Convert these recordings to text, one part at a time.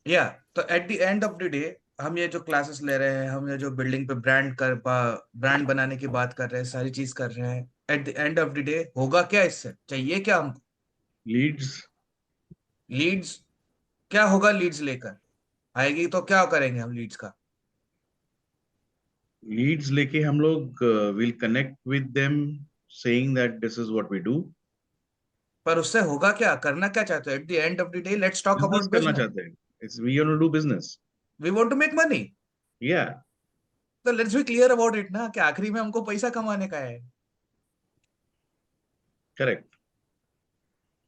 या तो eight the end of the day हम ये जो क्लासेस ले रहे हैं, हम ये जो बिल्डिंग पे ब्रांड बनाने की बात कर रहे हैं, सारी चीज कर रहे हैं, eight the end of the day होगा क्या? इससे चाहिए क्या हमको? लीड्स। लीड्स? क्या होगा लीड्स लेकर? आएगी तो क्या करेंगे हम लीड्स का? लीड्स लेके हम लोग will connect with them, saying that this is what we do. पर उससे होगा क्या? करना क्या चाहते हो at the end of the day? Let's talk business about करना बिजनेस। चाहते हैं, it's we want to do business. We want to make money. Yeah. तो let's be clear about it ना, कि आखिरी में हमको पैसा कमाने का है। Correct.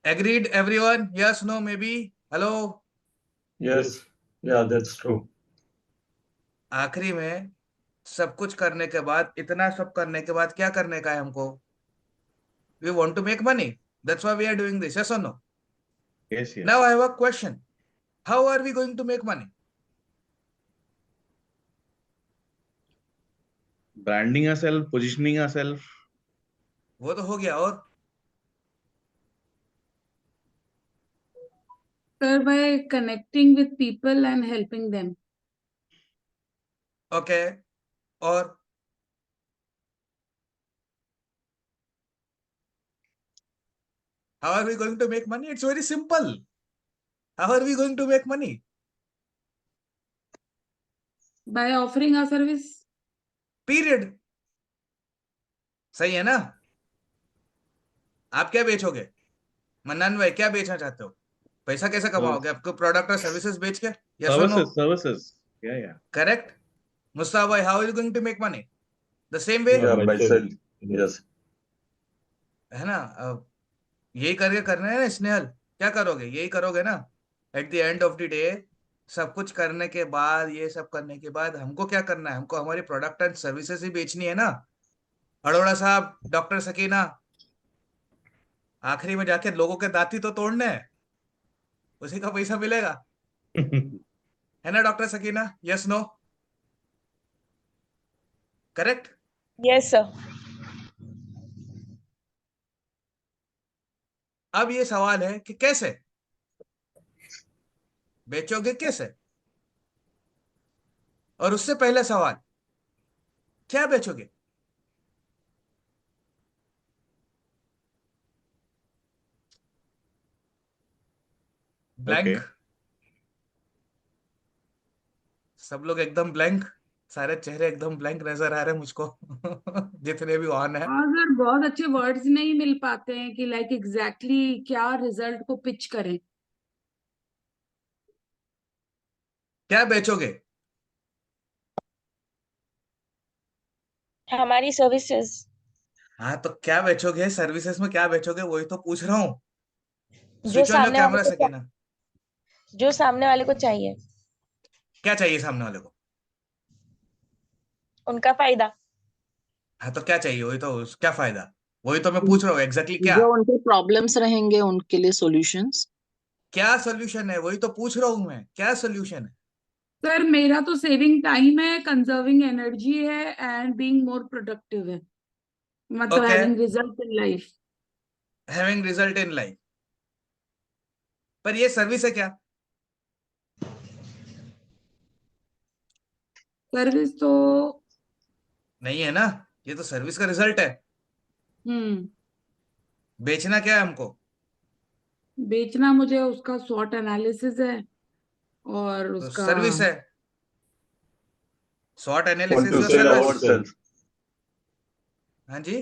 Agreed everyone? Yes, no, may be? Hello? Yes, yeah, that's true. आखिरी में सब कुछ करने के बाद, इतना सब करने के बाद क्या करने का है हमको? We want to make money. That's why we are doing this, yes और no? Yes now yes. I have a question. How are we going to make money? Branding ourselves, positioning ourselves। वो तो हो गया, और? Sir, by connecting with people and helping them. Okay, और? How are we going to make money? It's very simple. How are we going to make money? By offering our service. Period. सही है ना? आप क्या बेचोगे? Mannan भाई, क्या बेचना चाहते हो? पैसा कैसे कमाओगे? आपको प्रोडक्ट और सर्विसेज बेच के? यस और no? Services. Yeah. Correct. Mustafa भाई, how are you going to make money? The same way, Yeah, by self. Yes. है ना? यही करके करना है ना स्नेहल? क्या करोगे? यही करोगे ना? Eight the end of the day सब कुछ करने के बाद, ये सब करने के बाद हमको क्या करना है? हमको हमारी प्रोडक्ट एंड सर्विसेज ही बेचनी है ना? अरोड़ा साहब, डॉक्टर सकीना, आखिरी में जाके लोगों के दांती तो तोड़ने हैं, उसी का पैसा मिलेगा। है ना doctor Sakina? Yes, no? Correct. Yes, sir. अब ये सवाल है कि कैसे बेचोगे, कैसे? और उससे पहले सवाल, क्या बेचोगे? ओके। ब्लैंक। सब लोग एकदम ब्लैंक। सारे चेहरे एकदम ब्लैंक नजर आ रहे हैं मुझको। जितने भी ऑन है। हाँ सर, बहुत अच्छे वर्ड्स नहीं मिल पाते हैं कि लाइक एग्जैक्टली क्या रिजल्ट को पिच करें। क्या बेचोगे? हमारी सर्विसेज। हाँ, तो क्या बेचोगे? सर्विसेज में क्या बेचोगे, वही तो पूछ रहा हूँ। जो स्विच ऑन योर सामने वाले कैमरा को सकीना। जो सामने वाले को चाहिए, क्या चाहिए सामने वाले को? उनका फायदा। हाँ, तो क्या चाहिए? वही तो, क्या फायदा? वही तो मैं पूछ रहा हूँ, एग्जैक्टली क्या? जो उनके प्रॉब्लम्स रहेंगे उनके लिए सॉल्यूशंस। क्या सोल्यूशन है? वही तो पूछ रहा हूँ मैं, क्या सोल्यूशन है? सर मेरा तो सेविंग टाइम है, कंजर्विंग एनर्जी है एंड बीइंग मोर प्रोडक्टिव है, मतलब okay, having result in life. Having result in life. पर ये सर्विस है क्या? सर्विस तो नहीं है ना? ये तो सर्विस का रिजल्ट है। हम्म बेचना क्या है हमको? बेचना मुझे उसका स्वॉट एनालिसिस है और तो उसका सर्विस है। स्वॉट Want analysis to your sell service. ourselves. हाँ जी।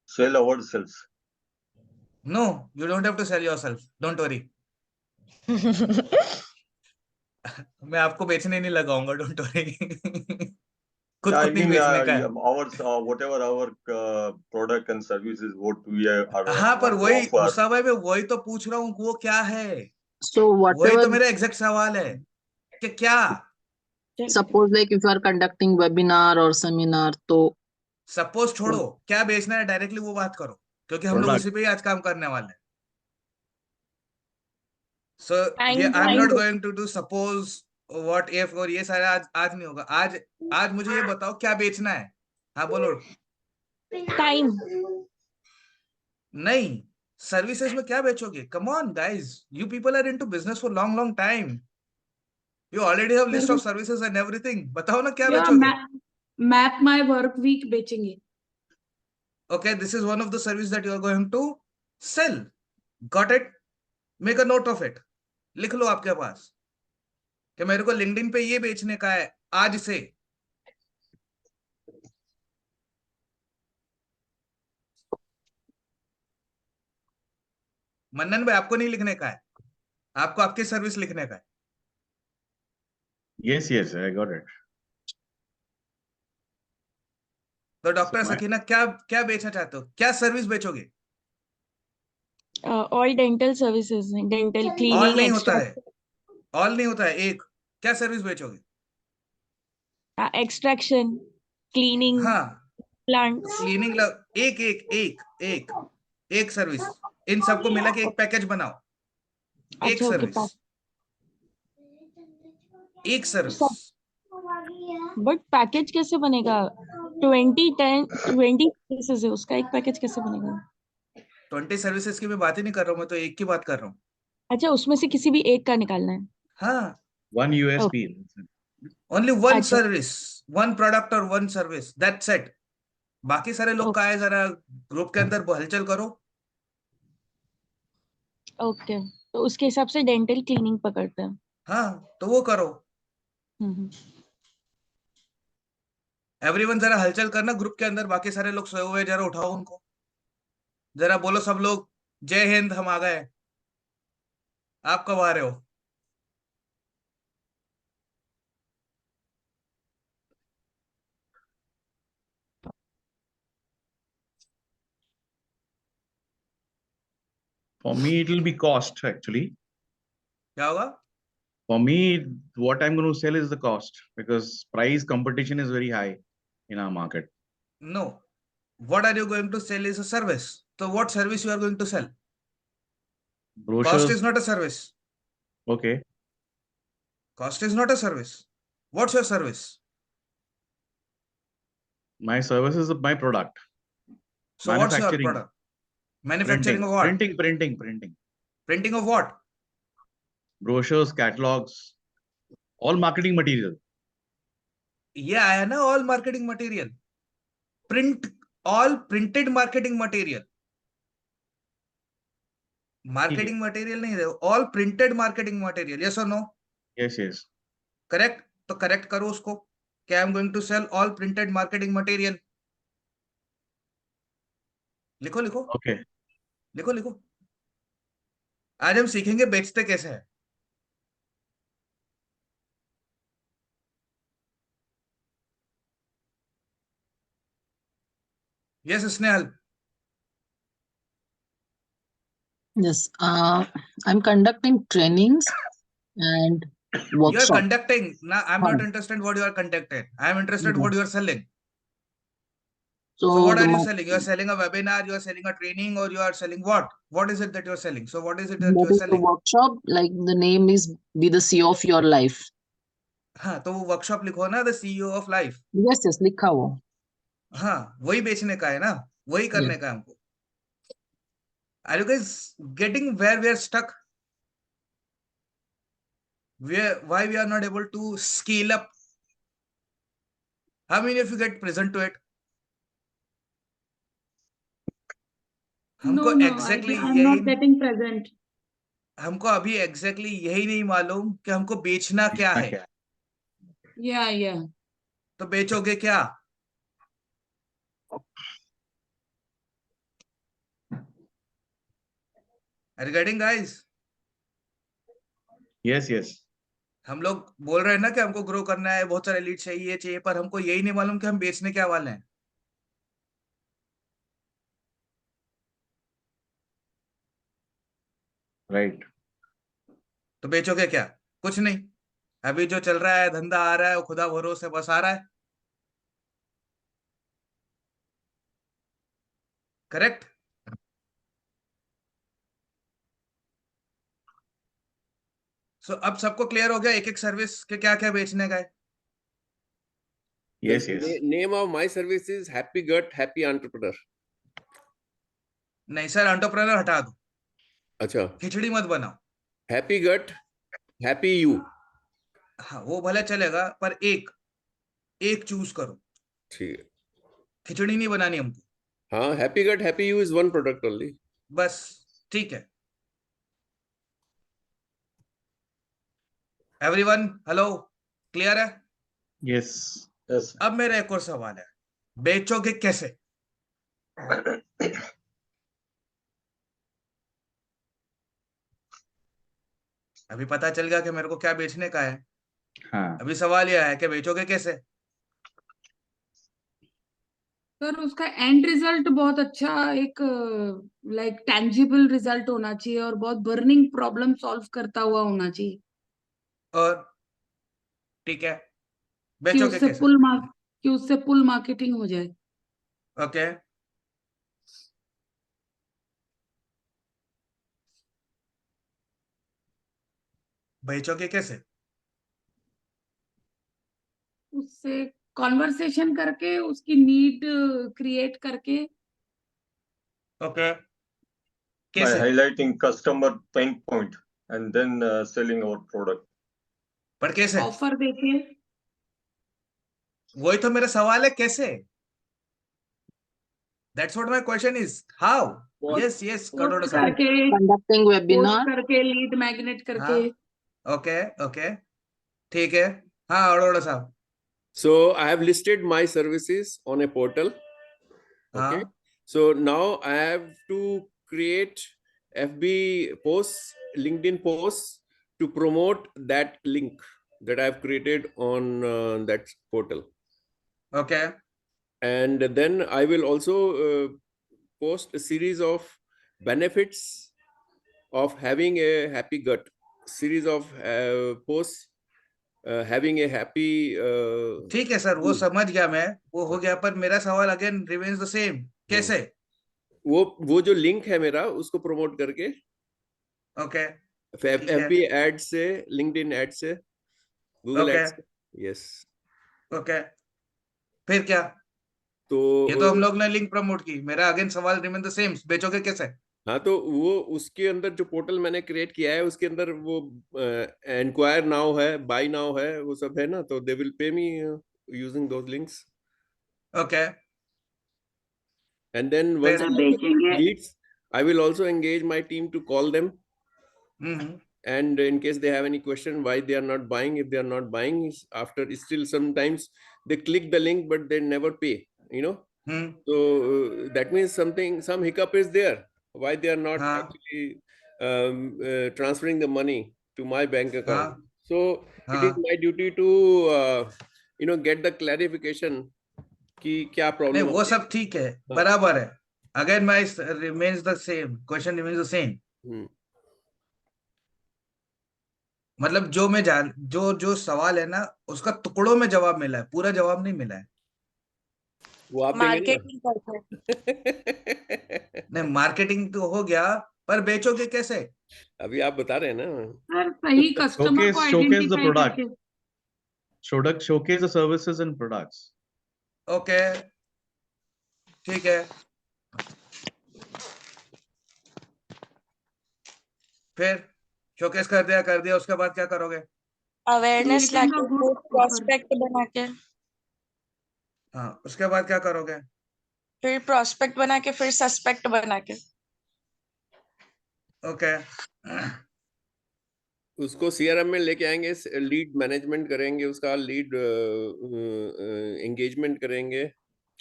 Sell ourselves. No, you don't have to sell yourself, don't worry. मैं आपको बेचने नहीं लगाऊंगा, डोंट वरी। खुद Yeah, को I नहीं mean, बेचने का है। yeah, ours, whatever our product and services, what we हाँ, पर want to वही offer. मुस्ताफा भाई, मैं वही तो पूछ रहा हूँ, वो क्या है? सो वट वही तो एवर, मेरा एग्जैक्ट सवाल है कि क्या? Suppose like if you are conducting webinar और सेमिनार तो सपोज छोड़ो, क्या बेचना है डायरेक्टली वो बात करो, क्योंकि हम लोग प्रोडक्ट। उसी पे ही आज काम करने वाले हैं। सो ये time I am time. Not going to do suppose, what if, और ये सारा आज नहीं होगा। आज आज मुझे ये बताओ क्या बेचना है। हाँ बोलो। टाइम। नहीं, सर्विसेज में क्या बेचोगे? Come on guys, you people are into business for long long time. You already have list Sir, of services and everything. बताओ ना क्या yeah, बेचोगे? map my work week बेचेंगे. Okay, this is one of the service that you are going to sell. Got it? Make a note of it. लिख लो आपके पास कि मेरे को LinkedIn पे ये बेचने का है आज से. मन्नन भाई, आपको नहीं लिखने का है, आपको आपकी सर्विस लिखने का है. Yes, yes, I got it. तो डॉक्टर So my- सकीना, क्या क्या बेचना चाहते हो? क्या सर्विस बेचोगे? All dental services, dental all cleaning, नहीं होता है, extract, ऑल नहीं होता है. एक क्या सर्विस बेचोगे? extraction, cleaning, हाँ, plants. क्लीनिंग. एक एक एक एक एक सर्विस, इन सबको मिला के एक पैकेज बनाओ. एक अच्छा, okay, सर्विस, एक सर्विस. बट पैकेज कैसे बनेगा? 20 केसेस है, उसका एक पैकेज कैसे बनेगा? 20 सर्विसेज की मैं बात ही नहीं कर रहा हूँ, मैं तो एक की बात कर रहा हूँ. अच्छा, उसमें से किसी भी एक का निकालना है. हाँ, one USP. ओनली वन अच्छा. सर्विस, वन प्रोडक्ट और वन सर्विस, दैट्स इट. बाकी सारे लोग का है, जरा ग्रुप के अंदर हलचल करो. ओके, तो उसके हिसाब से डेंटल क्लीनिंग पकड़ते हैं. हाँ, तो वो करो. हम्म. एवरीवन जरा हलचल करना ग्रुप के अंदर. बाकी सारे लोग सोए हुए, जरा उठाओ उनको. जरा बोलो सब लोग, जय हिंद, हम आ गए. आप कब आ रहे हो? For me, it will be cost actually. क्या होगा? For me, what I'm going to sell is the cost because price competition is very high in our market. No, what are you going to sell is a service. So what service you are going to sell? Cost Brochures, is not a service. okay. Cost is not a service. What's your service? My service is my product. So what's your Manufacturing. product? Manufacturing Printing, of what? printing. Printing of what? Brochures, catalogs, all marketing material. Yeah, I know all marketing material. Print, all printed marketing material. Marketing material नहीं है, all printed marketing material. Yes or no? Yes, yes. Correct? तो correct करो उसको. कि I am going to sell all printed marketing material. लिखो लिखो Okay. लिखो लिखो. आज हम सीखेंगे बेचते कैसे हैं. Yes, Snehal. Yes. I'm conducting trainings and You are workshop. conducting. Now, I'm not Huh. interested what you are conducting. I am interested Mhm. what you are selling. So So what the are you selling? You are selling a webinar, you are selling a training, or you are selling what? What is it that you are selling? So what is it that you that are is the selling? workshop. Like the name is Be the CEO of Your Life. हाँ, तो वो workshop लिखो ना, the CEO of life. Yes, लिखा वो. हाँ, वही बेचने का है ना, वही करने का है हमको. Are you guys getting where we are stuck? Why we are not able to scale up? How many of you get present to it? हमको No, exactly I'm not getting present. हमको अभी exactly यही नहीं मालूम कि हमको बेचना क्या है. Yeah. तो बेचोगे क्या? Are you getting, guys? Yes, yes. हम लोग बोल रहे हैं ना कि हमको ग्रो करना है, बहुत सारे लीड चाहिए, पर हमको यही नहीं मालूम कि हम बेचने क्या वाले हैं. Right. तो बेचोगे क्या? कुछ नहीं. अभी जो चल रहा है, धंधा आ रहा है, वो खुदा भरोसे बस आ रहा है. करेक्ट? सो अब सबको क्लियर हो गया एक एक सर्विस के क्या क्या बेचने का है. Yes, The yes. name of my service is Happy Gut, Happy Entrepreneur. नहीं सर, एंटरप्रेन्योर हटा दो, अच्छा, खिचड़ी मत बनाओ. Happy Gut, Happy You. हाँ वो भले चलेगा, पर एक एक चूज करो, ठीक है। खिचड़ी नहीं बनानी हमको। हाँ, happy gut happy you is one product only. बस ठीक है। एवरीवन हेलो, क्लियर है? Yes. Yes. अब मेरा एक और सवाल है, बेचोगे कैसे? अभी पता चल गया कि मेरे को क्या बेचने का है, हाँ. अभी सवाल यह है कि बेचोगे कैसे? सर उसका एंड रिजल्ट बहुत अच्छा, एक लाइक टेंजिबल रिजल्ट होना चाहिए और बहुत बर्निंग प्रॉब्लम सॉल्व करता हुआ होना चाहिए और ठीक है, कि बेचोगे उससे कैसे? कि उससे पुल मार्केटिंग हो जाए। ओके, बेचोगे कैसे? उससे कॉन्वर्सेशन करके, उसकी नीड क्रिएट करके। ओके, By कैसे? highlighting customer pain point and then selling our product. पर कैसे? ऑफर देके, वही तो मेरा सवाल है, कैसे? That's what my question is, how? Yes yes crore post साहब। करके, Conducting पोस्ट webinar. करके, लीड मैग्नेट करके। हाँ ओके ओके, ठीक है। हाँ अरोड़ा साहब। So I have listed my services on a portal. Okay. हाँ So now I have to create FB posts, LinkedIn posts to promote that link that I have created on that portal. Okay, And then I will also post a series of benefits of having a happy gut, series of posts having a happy ठीक है sir, वो समझ गया मैं, वो हो गया, पर मेरा सवाल अगेन रिमेन्स द सेम, कैसे? वो जो लिंक है मेरा उसको प्रमोट करके ओके ठीक है, FB एड से, लिंक्डइन एड से, गूगल ओके एड से। यस। ओके, फिर क्या? तो ये तो हम लोग ने लिंक प्रमोट की, मेरा अगेन सवाल रिमेन द सेम, बेचोगे कैसे? हाँ, तो वो उसके अंदर जो पोर्टल मैंने क्रिएट किया है उसके अंदर वो एनक्वायर नाउ है, बाय नाउ है, वो सब है ना, तो they will pay me using those links. Okay, And then फिर? once I get बेचेंगे। leads, I will also engage my team to call them. Hmm, And in case they have any question why they are not buying, if they are not buying, after still sometimes they click the link but they never pay, you know. So that means some hiccup is there, why they are not हाँ actually transferring the money to my bank account. हाँ So it is हाँ, my duty to get the clarification कि क्या नहीं problem वो है। सब ठीक है, हाँ। बराबर है, again my remains the same question, remains the same. मतलब जो मैं जान, जो जो सवाल है ना, उसका टुकड़ों में जवाब मिला है, पूरा जवाब नहीं मिला है। वो आप देंगे ना। मार्केटिंग करते नहीं मार्केटिंग तो हो गया, पर बेचोगे कैसे? अभी आप बता रहे हैं ना। सर सही कस्टमर को Showcase the आइडेंटिफाई product. करके। Showcase the services and products. Okay ठीक है, फिर शोकेस कर दिया, उसके बाद क्या करोगे? अवेयरनेस Creating a लाके, good offer. प्रोस्पेक्ट बना के, हाँ उसके बाद क्या करोगे? फिर प्रोस्पेक्ट बना के, फिर सस्पेक्ट बना के। ओके उसको CRM में लेके आएंगे, लीड मैनेजमेंट करेंगे, उसका लीड एंगेजमेंट करेंगे,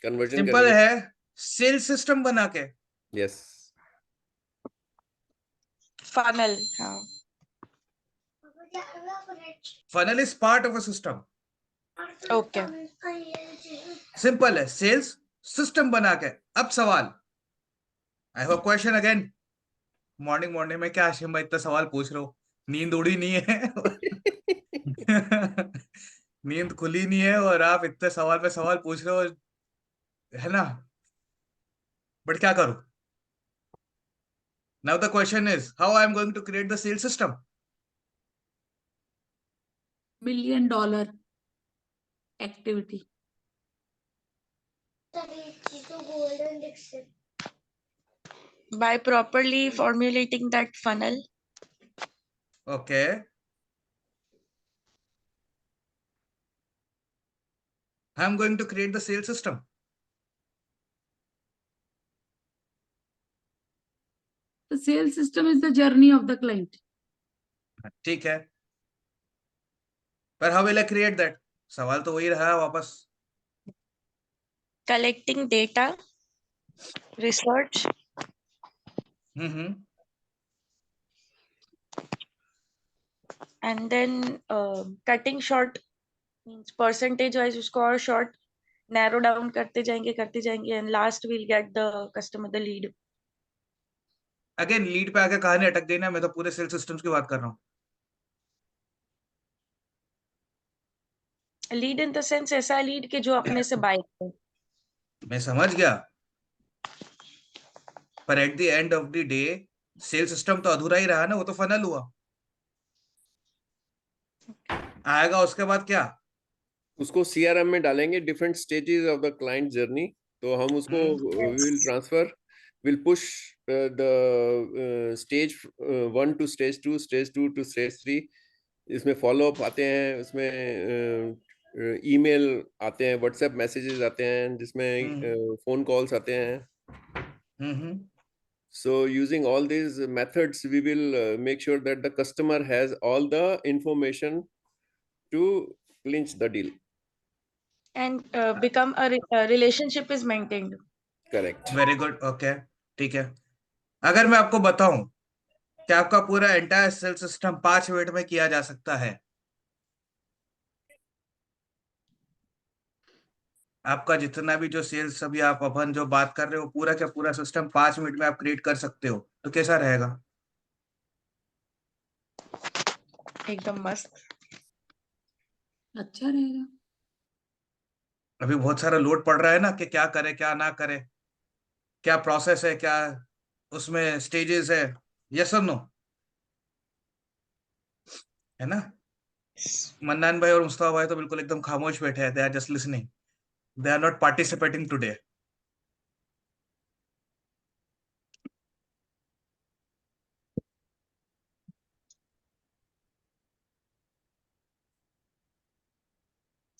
कन्वर्जन सिंपल करेंगे। है, सेल्स सिस्टम बना के। यस। फनल, हाँ। Funnel is part of a system, okay. Simple है, सेल्स सिस्टम बना के। अब सवाल, आई have a question again. Morning morning में क्या आशिम भाई इतना सवाल पूछ रहे हो, नींद उड़ी नहीं है? नींद खुली नहीं है और आप इतने सवाल पे सवाल पूछ रहे हो, है ना? बट क्या करूं? Now the question is how I am going to create the sales system. $1 million activity. By properly formulating that funnel, okay I am going to create the sale system. The sales system is the journey of the client. ठीक है, पर how will I create that? सवाल तो वही रहा वापस। collecting data, research, hmm. and then cutting short means percentage wise उसको और short narrow down करते जाएंगे and last we'll get the customer the lead. Again lead पे आके कहानी अटक गई ना, मैं तो पूरे सेल सिस्टम्स की बात कर रहा हूँ। Lead in the sense ऐसा lead के जो अपने से buy करे. मैं समझ गया, पर at the end of the day sale system तो अधूरा ही रहा ना, वो तो फनल हुआ। आएगा उसके बाद क्या? उसको CRM में डालेंगे different stages of the client journey. तो हम उसको will transfer, will push the stage 1 to stage 2, stage 2 to stage 3. इसमें follow up आते हैं, इसमें email आते हैं, WhatsApp messages आते हैं, जिसमें phone calls आते हैं. So using all these methods, we will make sure that the customer has all the information to clinch the deal. And become a relationship is maintained. Correct. Very good, okay, ठीक है। अगर मैं आपको बताऊं कि आपका पूरा एंटायर सेल सिस्टम 5 मिनट में किया जा सकता है, आपका जितना भी जो सेल्स अभी आप अपन जो बात कर रहे हो पूरा क्या पूरा सिस्टम 5 मिनट में आप क्रिएट कर सकते हो, तो कैसा रहेगा? एकदम मस्त. अच्छा रहेगा। अभी बहुत सारा लोड पड़ रहा है ना कि क्या करे क्या ना करे, क्या प्रोसेस है, क्या उसमें स्टेजेस है, यस और नो, है ना? मन्नान भाई और मुस्तफा भाई तो बिल्कुल एकदम खामोश बैठे हैं, they are just listening, they are not participating today.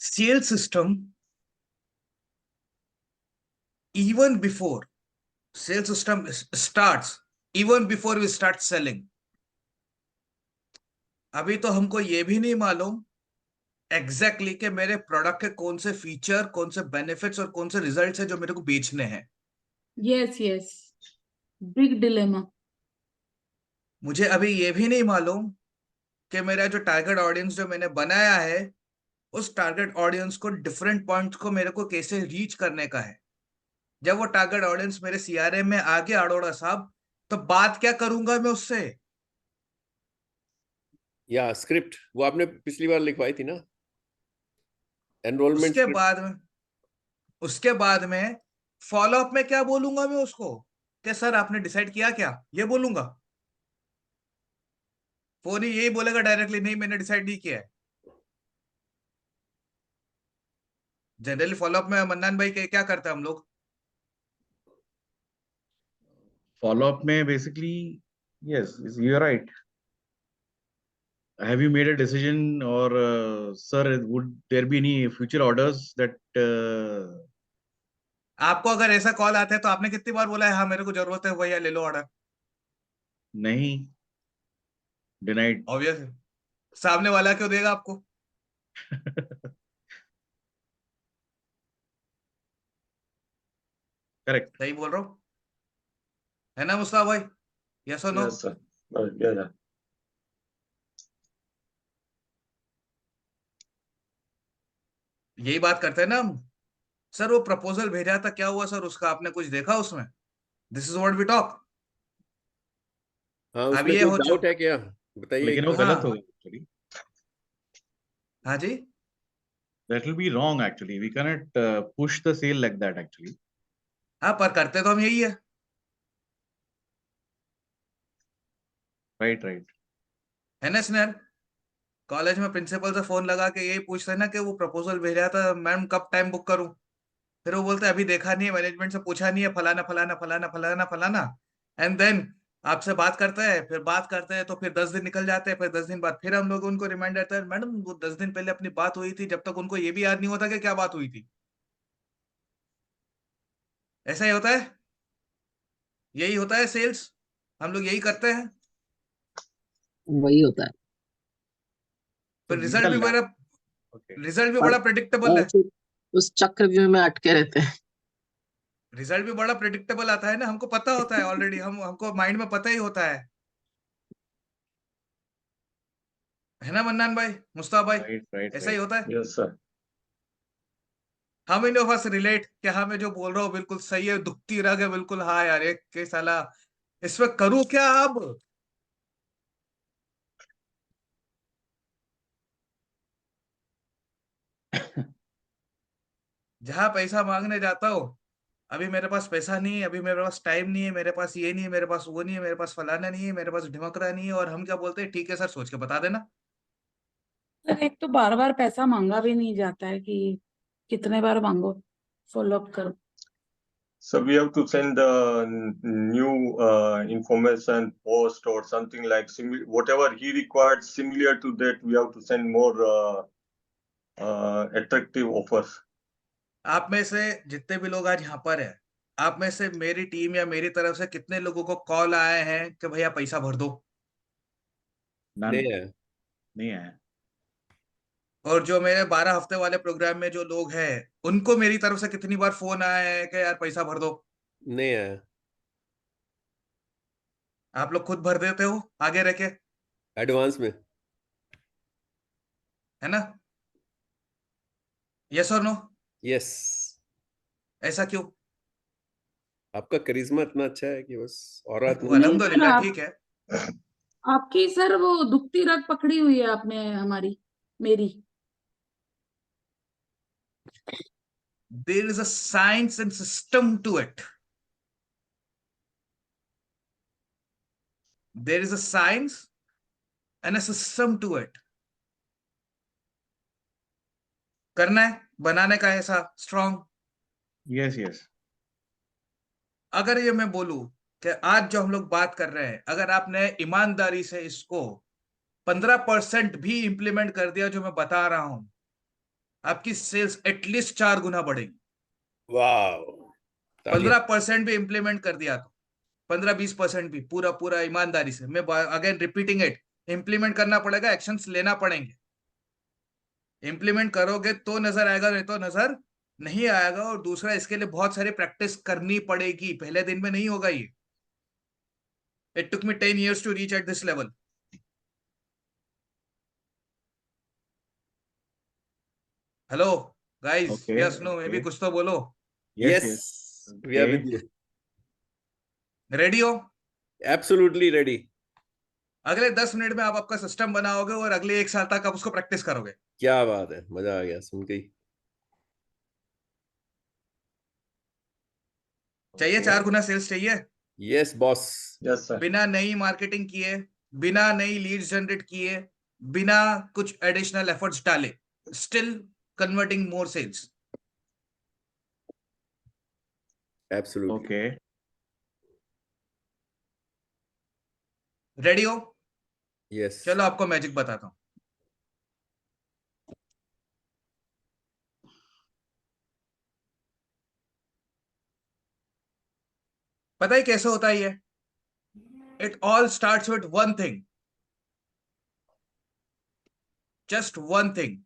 Sale system even before sales system starts, even before we start selling, अभी तो हमको ये भी नहीं मालूम एग्जैक्टली कि मेरे प्रोडक्ट के कौन से फीचर, कौन से बेनिफिट्स और कौन से रिजल्ट्स है जो मेरे को बेचने हैं। Yes yes, big dilemma. मुझे अभी ये भी नहीं मालूम कि मेरा जो टारगेट ऑडियंस जो मैंने बनाया है, उस टारगेट ऑडियंस को डिफरेंट पॉइंट्स को मेरे को कैसे रीच करने का है। जब वो टारगेट ऑडियंस मेरे सीआरएम में आ गया अरोड़ा साहब, तो बात क्या करूंगा मैं उससे? या स्क्रिप्ट वो आपने पिछली बार लिखवाई थी ना, एनरोलमेंट उसके बाद में फॉलो अप में क्या बोलूंगा मैं उसको कि सर आपने डिसाइड किया क्या, ये बोलूंगा? फोन ही यही बोलेगा डायरेक्टली, नहीं मैंने डिसाइड नहीं किया है। जनरली फॉलो अप में मन्नान भाई क्या करते हैं हम लोग? Follow up में basically, yes, you're right. Have you made a decision, or sir, would there be any future orders that आपको अगर ऐसा कॉल आता है तो आपने कितनी बार बोला है हाँ मेरे को जरूरत है भैया ले लो ऑर्डर? नहीं, denied? ऑब्वियस, सामने वाला क्यों देगा आपको? Correct. सही बोल रहा हूँ, है ना मुस्तफा भाई? यस और नो? Yes, sir. Yeah. यही बात करते हैं ना हम। सर वो प्रपोजल भेजा था, क्या हुआ सर उसका, आपने कुछ देखा उसमें? This is what we talk. हाँ, अब उसमें ये कोई हो डाउट है क्या बताइए? लेकिन वो हाँ। गलत होगा actually. हाँ जी, That will be wrong actually. We cannot push the sale like that actually. हाँ पर करते तो हम यही है। Right. है ना स्नेहल? कॉलेज में प्रिंसिपल से फोन लगा के यही पूछते ना कि वो प्रपोजल भेजा था मैम, कब टाइम बुक करूं? फिर वो बोलते अभी देखा नहीं है, मैनेजमेंट से पूछा नहीं है, फलाना फलाना फलाना फलाना फलाना, एंड देन आपसे बात करते हैं, फिर बात करते हैं तो फिर 10 दिन निकल जाते हैं, फिर 10 दिन बाद फिर हम लोग उनको रिमाइंड करते हैं, मैडम वो 10 दिन पहले अपनी बात हुई थी, जब तक उनको ये भी याद नहीं होता कि क्या बात हुई थी। ऐसा ही होता है, यही होता है सेल्स, हम लोग यही करते हैं, वही होता है। फिर So रिजल्ट भी the बड़ा okay. रिजल्ट भी और बड़ा प्रेडिक्टेबल है। फिर उस चक्रव्यूह में अटके रहते हैं। रिजल्ट भी बड़ा प्रेडिक्टेबल आता है ना, हमको पता होता है ऑलरेडी, हमको माइंड में पता ही होता है ना मन्नान भाई, मुस्ताफ भाई, Right. ऐसा ही होता है। Yes, sir. हम इन ऑफ अस रिलेट, क्या हाँ मैं जो बोल रहा हूँ बिल्कुल सही है, दुखती रग है बिल्कुल, हाँ यार एक के साला इसमें करूँ क्या अब। जहां पैसा मांगने जाता हूँ, अभी मेरे पास पैसा नहीं है, अभी मेरे पास टाइम नहीं है, मेरे पास ये नहीं है, मेरे पास वो नहीं है, मेरे पास फलाना नहीं है, मेरे पास ढिमकरा नहीं है, और हम क्या बोलते हैं, ठीक है सर सोच के बता देना। सर एक तो बार बार पैसा मांगा भी नहीं जाता है कि कितने बार मांगो, फॉलो अप करो। So we have to send new information post or something like whatever he required similar to that. We have to send more attractive offers. आप में से जितने भी लोग आज यहाँ पर है, आप में से मेरी टीम या मेरी तरफ से कितने लोगों को कॉल आए हैं कि भैया पैसा भर दो? None. नहीं है, नहीं है। और जो मेरे 12 हफ्ते वाले प्रोग्राम में जो लोग हैं, उनको मेरी तरफ से कितनी बार फोन आए हैं कि यार पैसा भर दो? नहीं है। आप लोग खुद भर देते हो आगे रह के, एडवांस में। है ना? यस और नो? यस। ऐसा क्यों? आपका करिश्मा इतना अच्छा है कि बस और इतना नहीं अल्हम्दुलिल्लाह, सर, ठीक है। आपकी सर वो दुखती रग पकड़ी हुई है आपने, हमारी, मेरी। There is a science and system to it. There is a science and a system to it. करना है, बनाने का ऐसा स्ट्रॉन्ग। Yes. अगर ये मैं बोलूं कि आज जो हम लोग बात कर रहे हैं, अगर आपने ईमानदारी से इसको 15% भी इंप्लीमेंट कर दिया, जो मैं बता रहा हूं, आपकी सेल्स एटलीस्ट 4 गुना बढ़ेगी। वाह, 15% भी इंप्लीमेंट कर दिया तो, 15-20% भी, पूरा पूरा ईमानदारी से, मैं अगेन रिपीटिंग इट, इंप्लीमेंट करना पड़ेगा, एक्शंस लेना पड़ेंगे। इंप्लीमेंट करोगे तो नजर आएगा, नहीं तो नजर नहीं आएगा। और दूसरा, इसके लिए बहुत सारी प्रैक्टिस करनी पड़ेगी, पहले दिन में नहीं होगा ये। It took me 10 years to reach at this level. Hello guys, Okay. Yes no, मे भी कुछ तो बोलो। Yes. Yes, we are with you. Ready हो? Absolutely ready. अगले 10 मिनट में आप आपका सिस्टम बनाओगे और अगले 1 साल तक आप उसको प्रैक्टिस करोगे। क्या बात है, मजा आ गया सुन के ही। चाहिए Okay. 4 गुना सेल्स चाहिए, यस बॉस। Yes, sir. बिना नई मार्केटिंग किए, बिना नई लीड्स जनरेट किए, बिना कुछ एडिशनल एफर्ट्स डाले, स्टिल कन्वर्टिंग मोर सेल्स। एब्सोल्युटली। Okay. रेडी हो? यस। चलो आपको मैजिक बताता हूं। पता है कैसे होता है ये? It all starts with one thing, just one thing.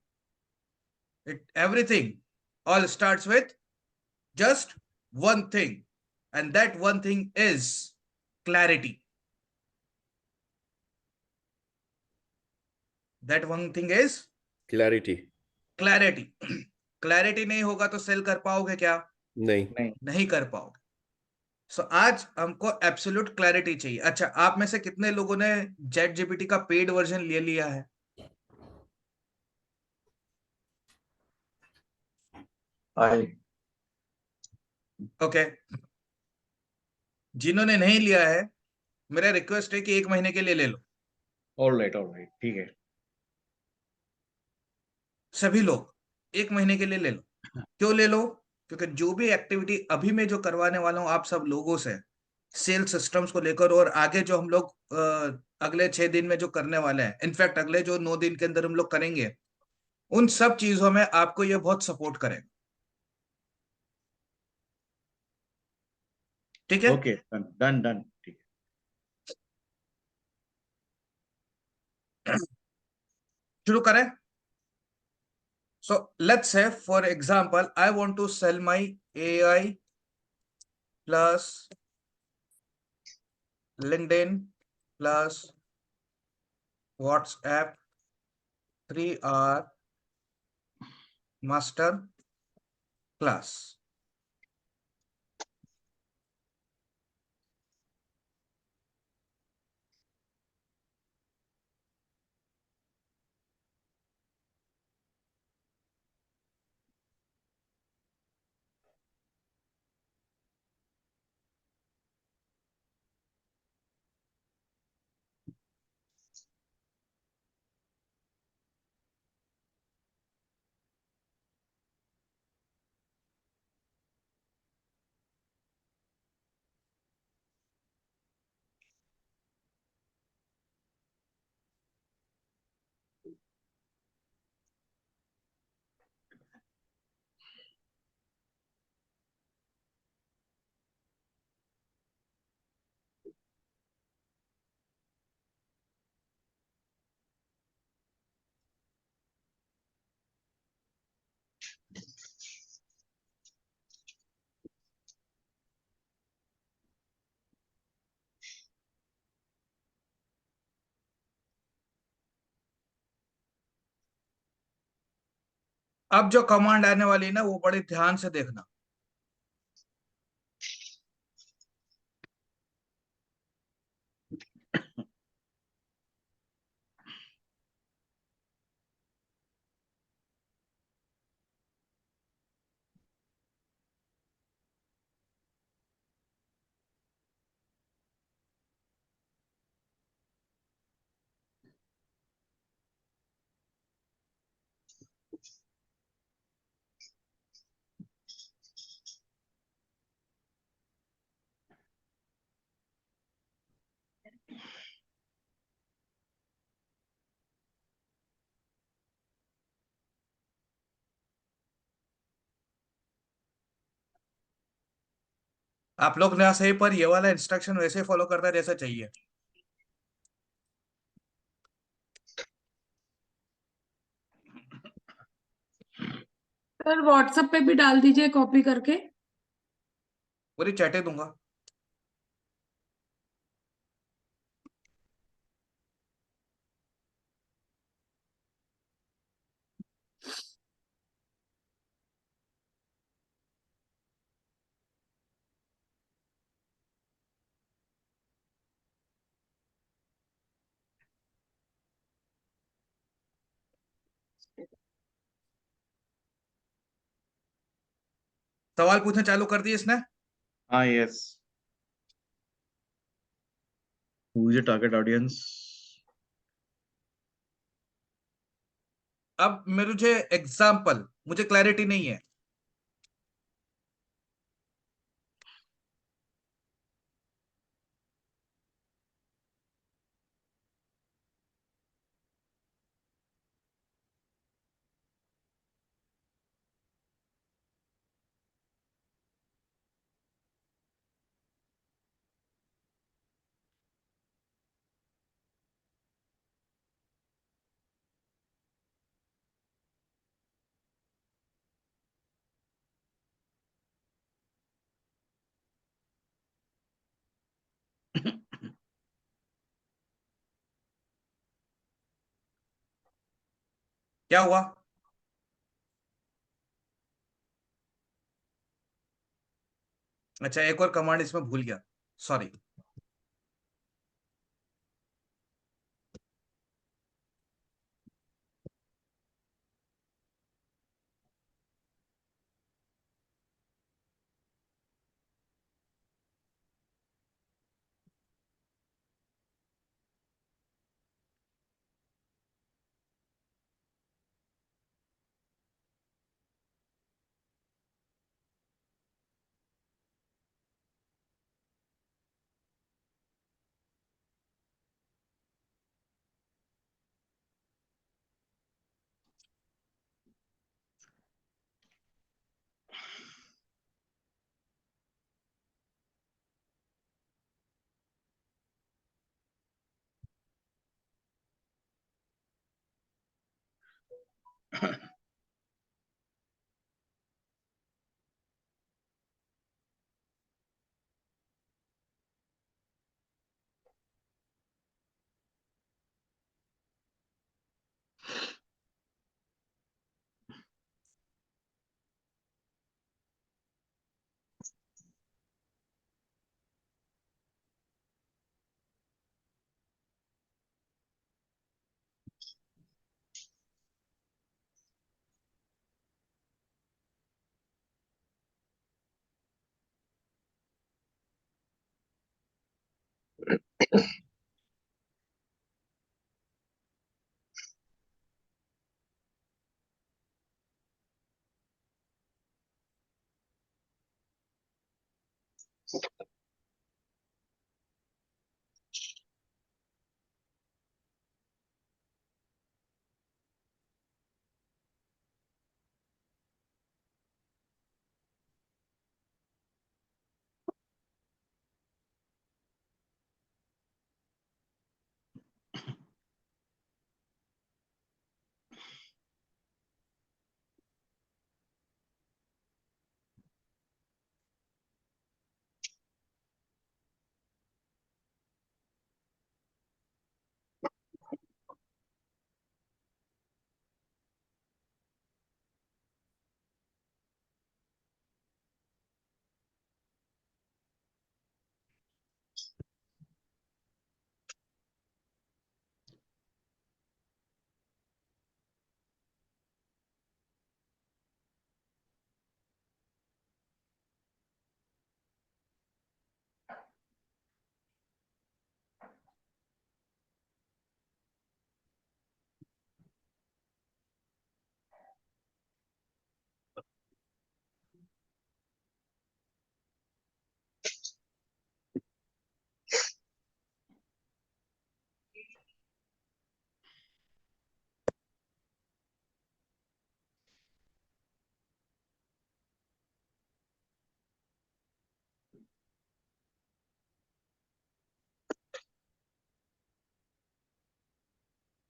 It everything all starts with just one thing, and that one thing is clarity. That one thing is clarity. clarity. Clarity नहीं होगा तो सेल कर पाओगे क्या? नहीं। नहीं कर पाओगे। सो आज हमको एब्सोल्यूट क्लैरिटी चाहिए। अच्छा, आप में से कितने लोगों ने चैट जीपीटी का पेड वर्जन ले लिया है? I ओके, जिन्होंने नहीं लिया है, मेरा रिक्वेस्ट है कि 1 महीने के लिए ले लो। All right. ठीक है। सभी लोग 1 महीने के लिए ले लो। क्यों ले लो? क्योंकि जो भी एक्टिविटी अभी मैं जो करवाने वाला हूं आप सब लोगों से, सेल्स सिस्टम्स को लेकर, और आगे जो हम लोग अगले 6 दिन में जो करने वाले हैं, इनफैक्ट अगले जो 9 दिन के अंदर हम लोग करेंगे, उन सब चीजों में आपको ये बहुत सपोर्ट करेगा। ठीक है, Okay, done, done, done. ठीक शुरू करें। So let's say for example I want to sell my AI plus LinkedIn plus WhatsApp 3R master class. अब जो कमांड आने वाली है ना, वो बड़े ध्यान से देखना। आप लोग ना सही, पर ये वाला इंस्ट्रक्शन वैसे फॉलो करता है जैसा चाहिए। सर व्हाट्सएप पे भी डाल दीजिए कॉपी करके। पूरी चैटे दूंगा। सवाल पूछना चालू कर दिए इसने। Ah, yes. Who is your target audience? अब मुझे एग्जाम्पल, मुझे क्लैरिटी नहीं है। क्या हुआ? अच्छा, एक और कमांड इसमें भूल गया, सॉरी।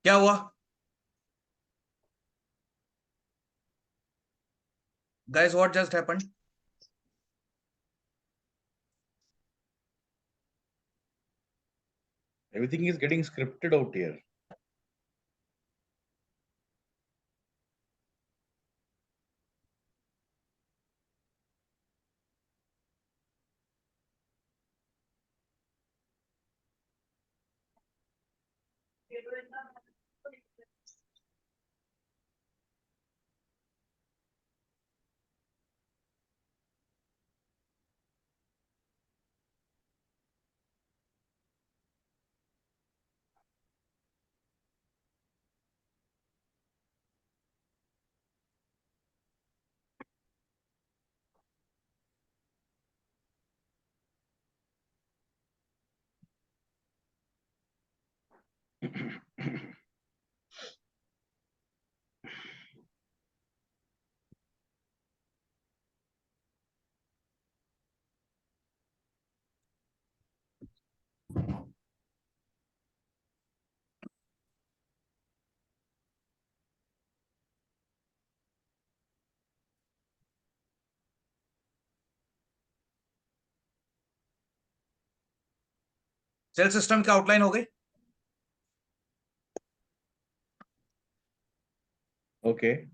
क्या हुआ? Guys, what just happened? Everything is getting scripted out here. Sale system की आउटलाइन हो गई? Okay.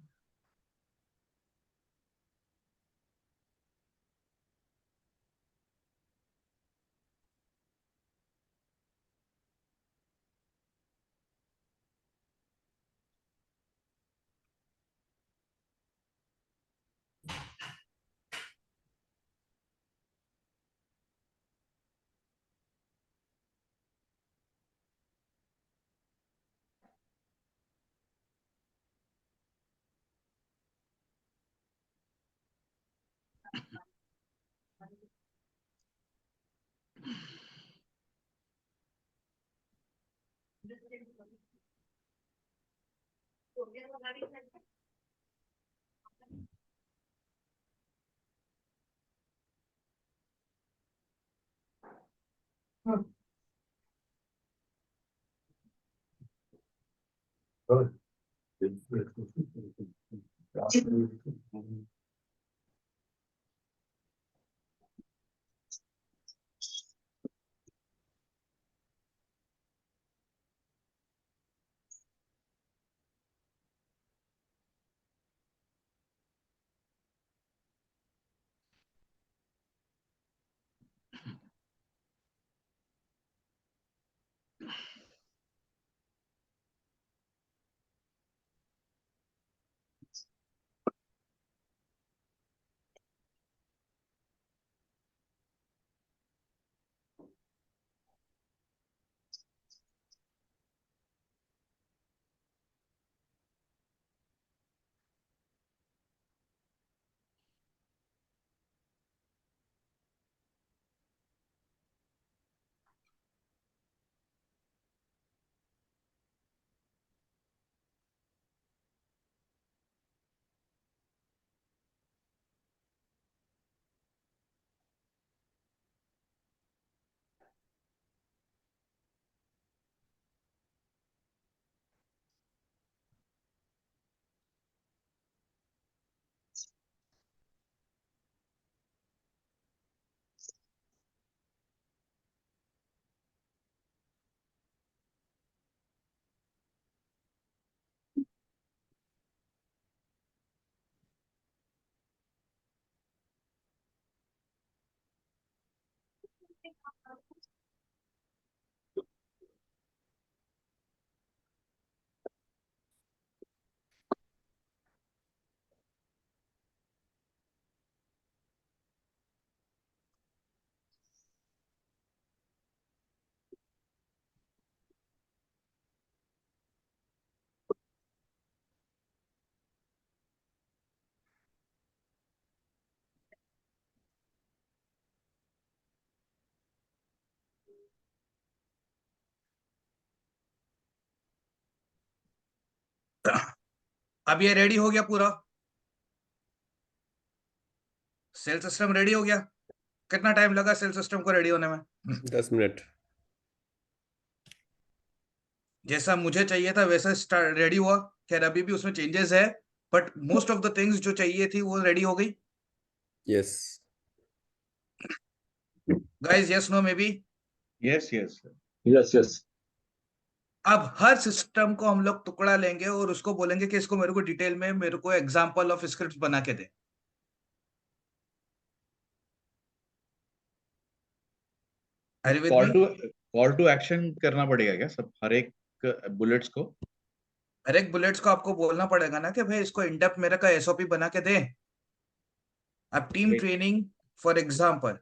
अब ये रेडी हो गया पूरा, सेल सिस्टम रेडी हो गया। कितना टाइम लगा सेल सिस्टम को रेडी होने में? 10 मिनट। जैसा मुझे चाहिए था वैसा रेडी हुआ। खैर अभी भी उसमें चेंजेस है, but most of the things जो चाहिए थी वो रेडी हो गई। Yes. Guys yes no maybe? Yes, yes. Yes, yes. अब हर सिस्टम को हम लोग टुकड़ा लेंगे और उसको बोलेंगे कि इसको मेरे को डिटेल में मेरे को एग्जांपल ऑफ स्क्रिप्ट बना के दे। Are you with Call me? to action करना पड़ेगा क्या सब, हर एक बुलेट्स को? हर एक बुलेट्स को आपको बोलना पड़ेगा ना कि भाई इसको इंडेप्थ मेरे का एसओपी बना के दे। अब team training for example,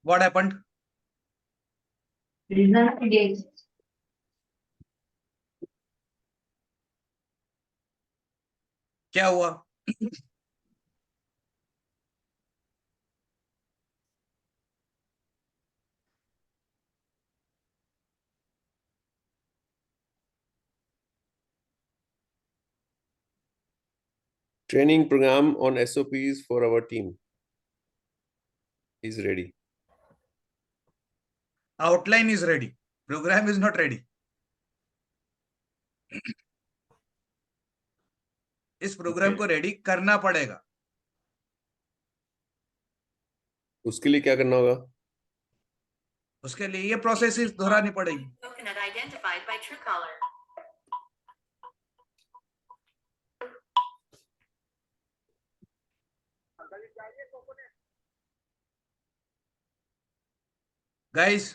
What happened? क्या हुआ? Training program on SOPs for our team is ready. Outline is ready. Program is not ready. इस प्रोग्राम को रेडी करना पड़ेगा. उसके लिए क्या करना होगा? उसके लिए ये प्रोसेस दोहरानी पड़ेगी. Coconut identified by Truecaller. Guys,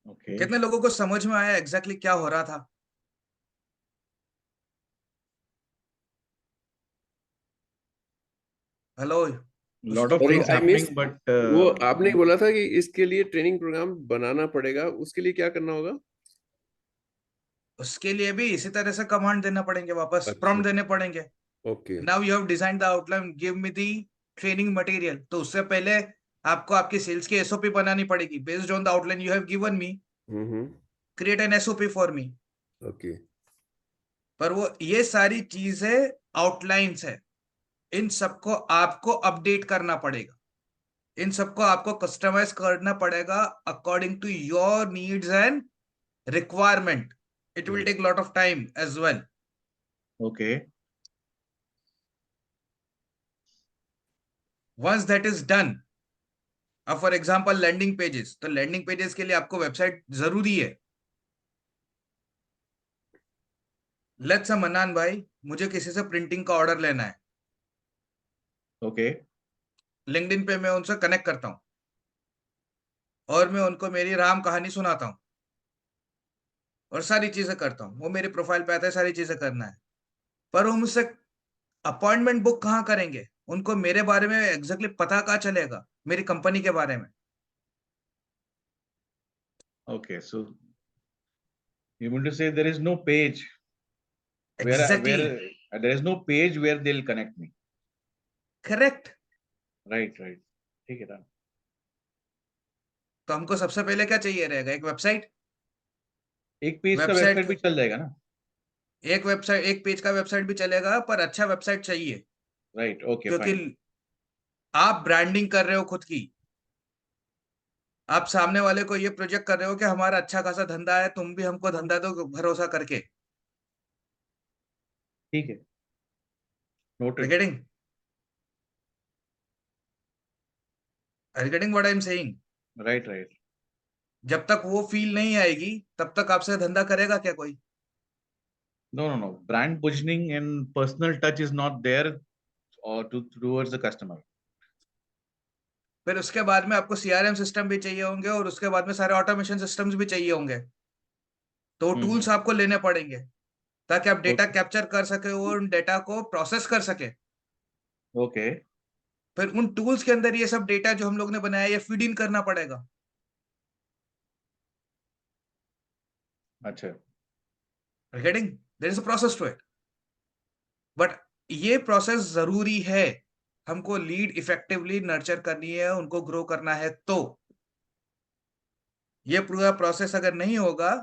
Okay. कितने लोगों को समझ में आया एग्जैक्टली क्या हो रहा था? Hello. Lot of Sorry, things I happening, missed. but वो आपने बोला था कि इसके लिए ट्रेनिंग प्रोग्राम बनाना पड़ेगा, उसके लिए क्या करना होगा? उसके लिए भी इसी तरह से कमांड देना पड़ेंगे, वापस अच्छा. प्रॉम्प्ट देने पड़ेंगे. Okay. Now you have design the outline, give me the training material. तो उससे पहले आपको आपकी सेल्स की एसओपी बनानी पड़ेगी. Based on the outline you have given me, create an SOP for me. Okay. पर वो ये सारी चीजें आउटलाइंस है, इन सबको आपको अपडेट करना पड़ेगा. इन सबको आपको कस्टमाइज करना पड़ेगा according to your needs and requirement. It will take lot of time as well. okay. Once that is done, अब फॉर एग्जाम्पल लैंडिंग पेजेस, तो लैंडिंग पेजेस के लिए आपको वेबसाइट जरूरी है. लेट्स से मन्नान भाई, मुझे किसी से प्रिंटिंग का ऑर्डर लेना है. Okay. लिंक्डइन पे मैं उनसे कनेक्ट करता हूं और मैं उनको मेरी राम कहानी सुनाता हूं और सारी चीजें करता हूं. वो मेरी प्रोफाइल पे आता है, सारी चीजें करना है. पर वो मुझसे अपॉइंटमेंट बुक कहाँ करेंगे? उनको मेरे बारे में एग्जैक्टली पता कहाँ चलेगा, मेरी कंपनी के बारे में? Okay. So you mean to say there is no page exactly. where there is no page where they'll connect me. Correct. Right. Right. ठीक है. Done. तो हमको सबसे पहले क्या चाहिए रहेगा? एक वेबसाइट. एक पेज का वेबसाइट वेबसाइट भी चल जाएगा ना? एक वेबसाइट, एक पेज का वेबसाइट भी चलेगा, पर अच्छा वेबसाइट चाहिए. Right. Okay. क्योंकि Fine. आप ब्रांडिंग कर रहे हो खुद की. आप सामने वाले को ये प्रोजेक्ट कर रहे हो कि हमारा अच्छा खासा धंधा है, तुम भी हमको धंधा दो भरोसा करके. ठीक है. Noted. Getting? Are you getting what I'm saying? Right. Right. जब तक वो फील नहीं आएगी तब तक आपसे धंधा करेगा क्या कोई? No. No. No. Brand positioning and personal touch is not there or towards the customer. फिर उसके बाद में आपको सीआरएम सिस्टम भी चाहिए होंगे और उसके बाद में सारे ऑटोमेशन सिस्टम्स भी चाहिए होंगे. तो टूल्स आपको लेने पड़ेंगे ताकि आप डेटा कैप्चर कर सके और उन डेटा को प्रोसेस कर सके. Okay. फिर उन टूल्स के अंदर ये सब डेटा जो हम लोग ने बनाया ये फीड इन करना पड़ेगा. अच्छा. Getting? There is a process to it. But ये प्रोसेस जरूरी है. हमको लीड इफेक्टिवली नर्चर करनी है, उनको ग्रो करना है. तो ये पूरा प्रोसेस अगर नहीं होगा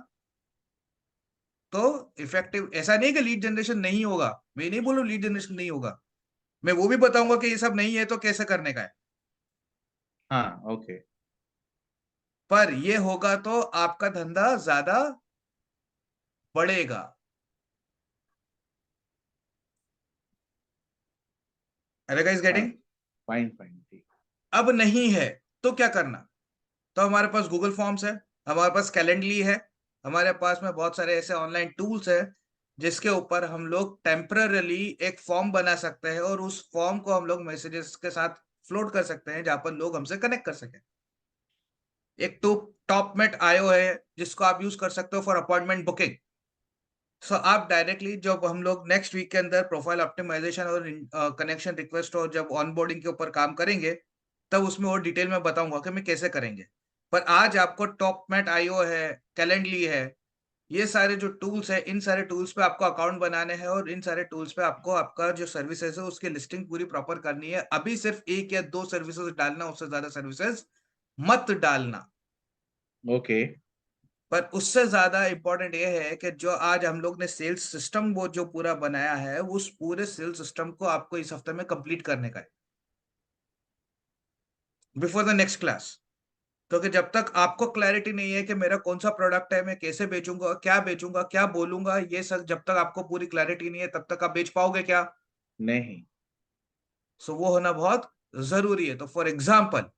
तो इफेक्टिव, ऐसा नहीं कि लीड जनरेशन नहीं होगा. मैं नहीं बोलूं लीड जनरेशन नहीं होगा, मैं वो भी बताऊंगा कि ये सब नहीं है तो कैसे करने का है. हाँ. Okay. पर ये होगा तो आपका धंधा ज्यादा बढ़ेगा। Guys getting? फाइन फाइन, ठीक। अब नहीं है तो क्या करना? तो हमारे पास गूगल फॉर्म्स है, हमारे पास कैलेंडली है, हमारे पास में बहुत सारे ऐसे ऑनलाइन टूल्स है जिसके ऊपर हम लोग टेम्पररली एक फॉर्म बना सकते हैं और उस फॉर्म को हम लोग मैसेजेस के साथ फ्लोट कर सकते हैं जहां पर लोग हमसे कनेक्ट कर सके। एक टॉपमेट आयो है जिसको आप यूज कर सकते हो फॉर अपॉइंटमेंट बुकिंग। सो आप डायरेक्टली जब हम लोग नेक्स्ट वीक के अंदर प्रोफाइल ऑप्टिमाइजेशन और कनेक्शन रिक्वेस्ट और जब ऑनबोर्डिंग के ऊपर काम करेंगे तब उसमें और डिटेल में बताऊंगा कि मैं कैसे करेंगे। पर आज आपको टॉपमेट आईओ है, कैलेंडली है, ये सारे जो टूल्स है, इन सारे टूल्स पे आपको अकाउंट बनाने हैं और इन सारे टूल्स पे आपको आपका जो सर्विसेज है उसकी लिस्टिंग पूरी प्रॉपर करनी है। अभी सिर्फ 1 या 2 सर्विसेज डालना, उससे ज्यादा सर्विसेज मत डालना। ओके। पर उससे ज्यादा इंपॉर्टेंट ये है कि जो आज हम लोग ने सेल्स सिस्टम वो जो पूरा बनाया है उस पूरे सेल्स सिस्टम को आपको इस हफ्ते में कंप्लीट करने का है बिफोर द नेक्स्ट क्लास। क्योंकि जब तक आपको क्लैरिटी नहीं है कि मेरा कौन सा प्रोडक्ट है, मैं कैसे बेचूंगा, क्या बोलूंगा, ये सब जब तक आपको पूरी क्लैरिटी नहीं है तब तक आप बेच पाओगे क्या? नहीं। सो वो होना बहुत जरूरी है। तो for example,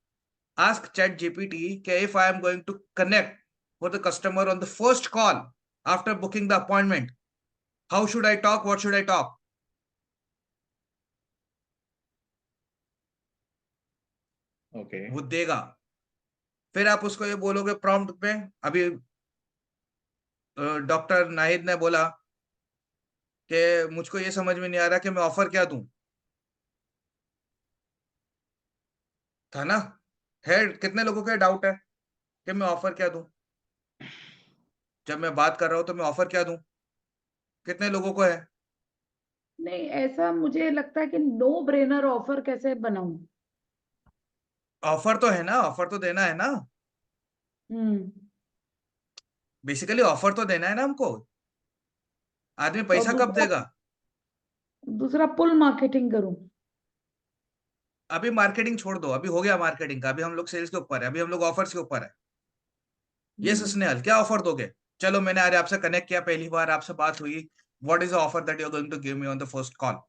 ask ChatGPT if I am going to connect with the customer on the first call after booking the appointment. How should I talk? What should I talk? Okay. वो देगा। फिर आप उसको ये बोलोगे प्रॉम्प्ट में, अभी doctor Nahid ने बोला कि मुझको ये समझ में नहीं आ रहा कि मैं ऑफर क्या दूं, था ना? है, कितने लोगों का डाउट है कि मैं ऑफर क्या दूं? जब मैं बात कर रहा हूं तो मैं ऑफर क्या दूं? कितने लोगों को है? नहीं, ऐसा मुझे लगता है कि नो ब्रेनर ऑफर कैसे बनाऊं। ऑफर तो है ना, ऑफर तो देना है ना, हम्म। बेसिकली ऑफर तो देना है ना हमको। आदमी और पैसा कब दूसरा देगा? दूसरा पुल मार्केटिंग करूं। अभी मार्केटिंग छोड़ दो, अभी हो गया मार्केटिंग का, अभी हम लोग सेल्स के ऊपर है, अभी हम लोग ऑफर्स के ऊपर है। ये स्नेहल क्या ऑफर दोगे? चलो मैंने आज आपसे कनेक्ट किया, पहली बार आपसे बात हुई, what is the offer that you are going to give me on the first call?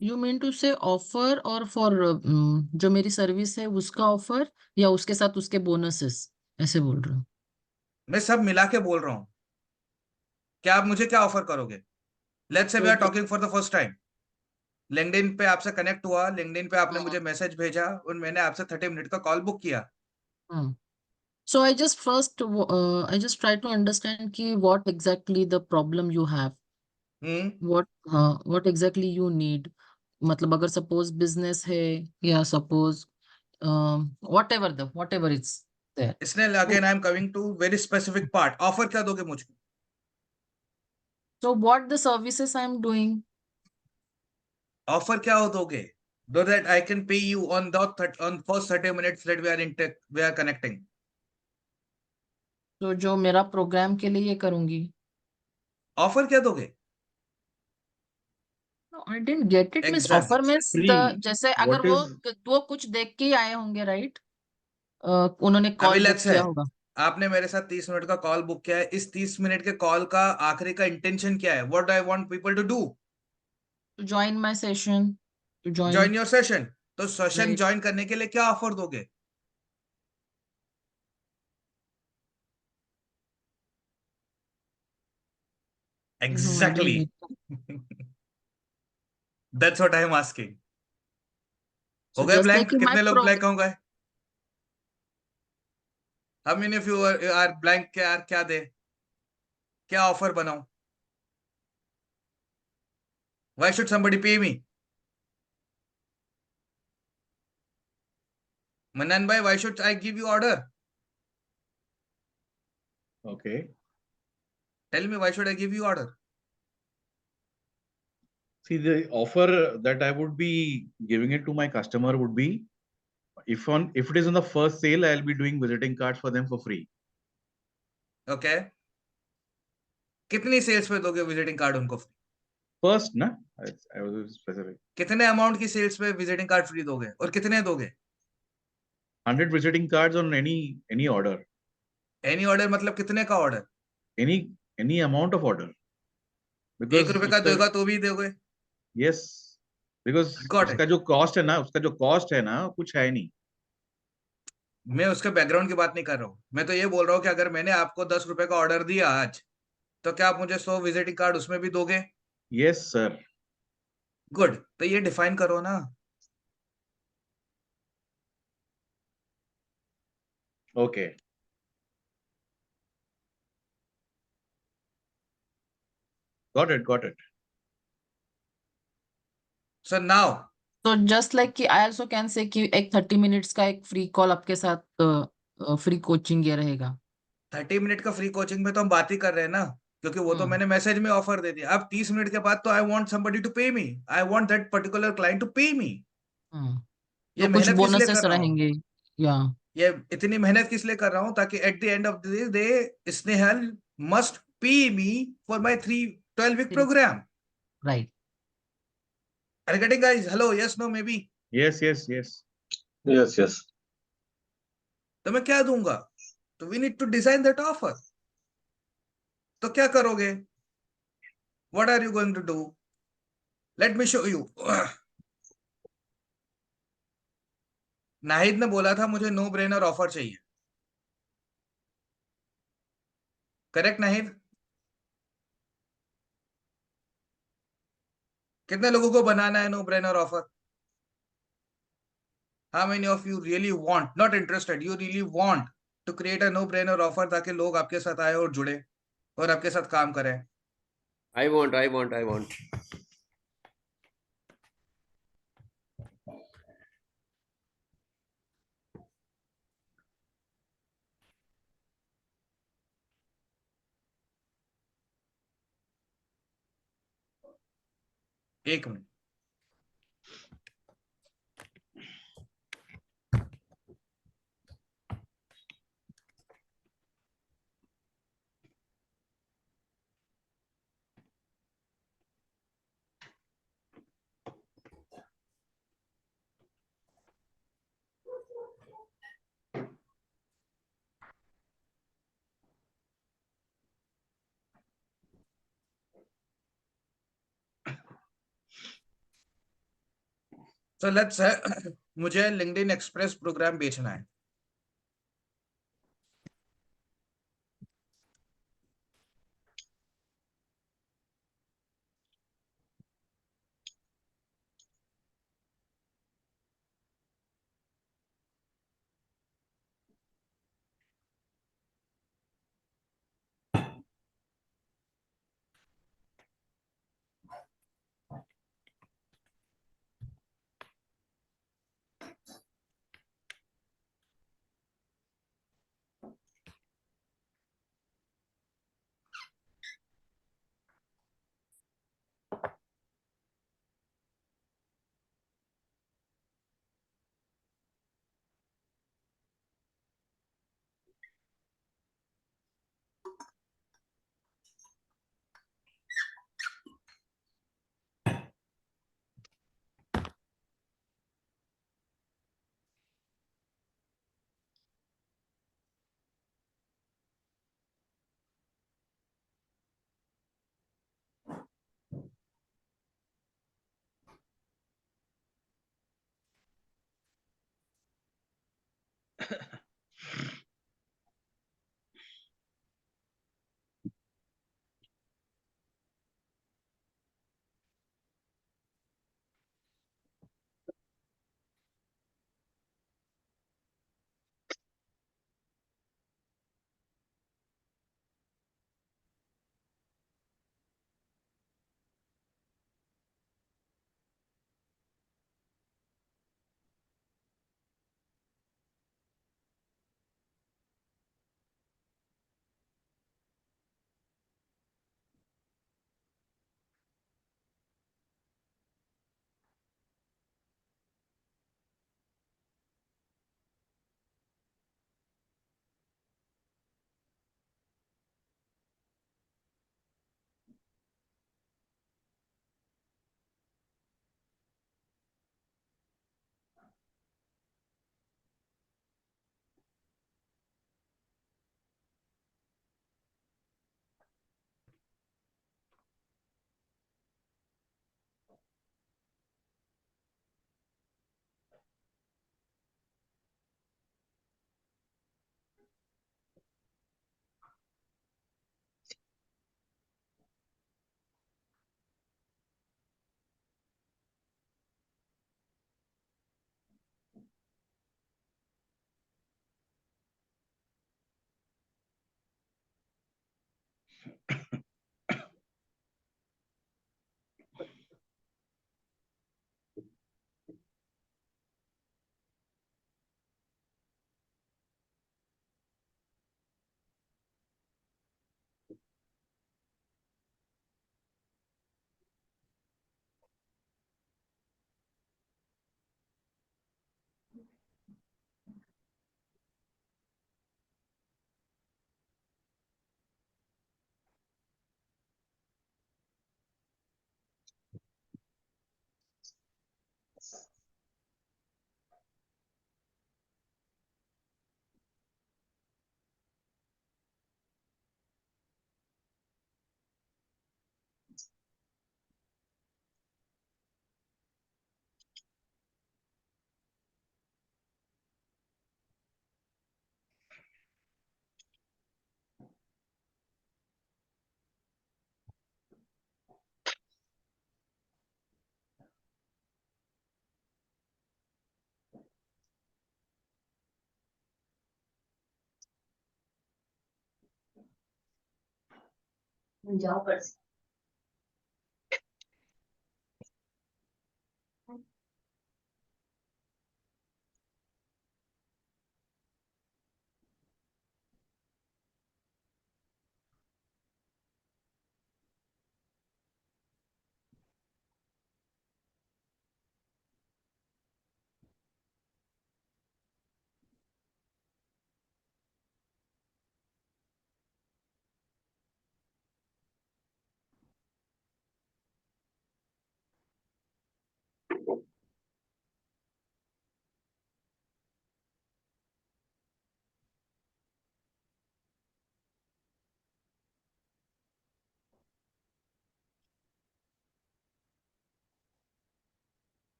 You mean to say offer और for जो मेरी सर्विस है उसका ऑफर या उसके साथ उसके बोनसेस, ऐसे बोल रहे हो? मैं सब मिला के बोल रहा हूँ, क्या आप मुझे क्या ऑफर करोगे? लेट्स से वी तो are talking for the first time, LinkedIn पे आपसे कनेक्ट हुआ, लिंक्डइन पे आपने मुझे मैसेज भेजा और मैंने आपसे 30 मिनट का कॉल बुक किया। So I just try to understand कि what exactly the problem you have, what exactly you need. मतलब अगर suppose business है या suppose whatever it's there. इसने again I am coming to very specific part, offer क्या दोगे मुझको? So what the services I'm doing? Offer क्या हो दोगे so that I can pay you on first 30 minutes that we are connecting? तो जो मेरा प्रोग्राम के लिए करूंगी। ऑफर क्या दोगे? No, I didn't get it. Miss exam offer means the Free. जैसे अगर What is वो कुछ देख के ही आए होंगे, राइट? उन्होंने अभी कॉल बुक लेट्स है, किया होगा। आपने मेरे साथ 30 मिनट का कॉल बुक किया है, इस 30 मिनट के कॉल का आखिरी का इंटेंशन क्या है? What I want people to do? To join my session, to join, join your session. तो सेशन right? ज्वाइन करने के लिए क्या ऑफर दोगे? No, I didn't exactly get that. That's what I am asking. हो So गए just blank? like in my कितने लोग program, ब्लैंक हो गए? How many of you are blank? क्या दे, क्या ऑफर बनाऊं? व्हाई शुड समबडी पे मी? मनन भाई, why should I give you order? okay? Tell me, why should I give you order? See, the offer that I would be giving it to my customer would be if it is on the first sale, I'll be doing visiting cards for them for free. Okay, कितनी sales पे दोगे visiting card उनको? First, na? I was specific. कितने amount की sales पे visiting card free दोगे और कितने दोगे? 100 visiting cards on any order. Any order मतलब कितने का order? any amount of order, 1 because रुपए का उसका दोगे तो भी दोगे? yes, because गॉट उसका इट। जो कॉस्ट है ना, उसका जो कॉस्ट है ना, कुछ है नहीं। मैं उसके बैकग्राउंड की बात नहीं कर रहा हूँ, मैं तो ये बोल रहा हूँ कि अगर मैंने आपको 10 रुपए का ऑर्डर दिया आज, तो क्या आप मुझे 100 विजिटिंग कार्ड उसमें भी दोगे? Yes sir. गुड, तो ये डिफाइन करो ना। Okay, got it. So now तो जस्ट लाइक कि आई ऑल्सो कैन से कि एक 30 मिनट्स का एक फ्री कॉल आपके साथ फ्री कोचिंग ये रहेगा। 30 मिनट का फ्री कोचिंग में तो हम बात ही कर रहे हैं ना, क्योंकि वो तो हम्म मैंने मैसेज में ऑफर दे दिया। अब 30 मिनट के बाद तो I want somebody to pay me, I want that particular client to pay me. हम्म। ये तो कुछ मेहनत किस लिए कर बोनसेस रहा हूँ? रहेंगे या? ये इतनी मेहनत किस लिए कर रहा हूँ? ताकि at the end of the day Snehal must pay me for my 12 week program. Right. Are getting guys? Hello, yes no maybe? Yes yes yes. Yes, yes. तो मैं क्या दूंगा? तो we need to design that offer. तो क्या करोगे? What are you going to do? Let me show you. Nahid ने बोला था मुझे नो ब्रेनर ऑफर चाहिए। करेक्ट नाहिद? कितने लोगों को बनाना है no brainer offer? How many of you really want, not interested, you really want to create a no brainer offer, ताकि लोग आपके साथ आए और जुड़े और आपके साथ काम करें? I want. एक मिनट। सो लेट्स मुझे लिंक्डइन एक्सप्रेस प्रोग्राम बेचना है।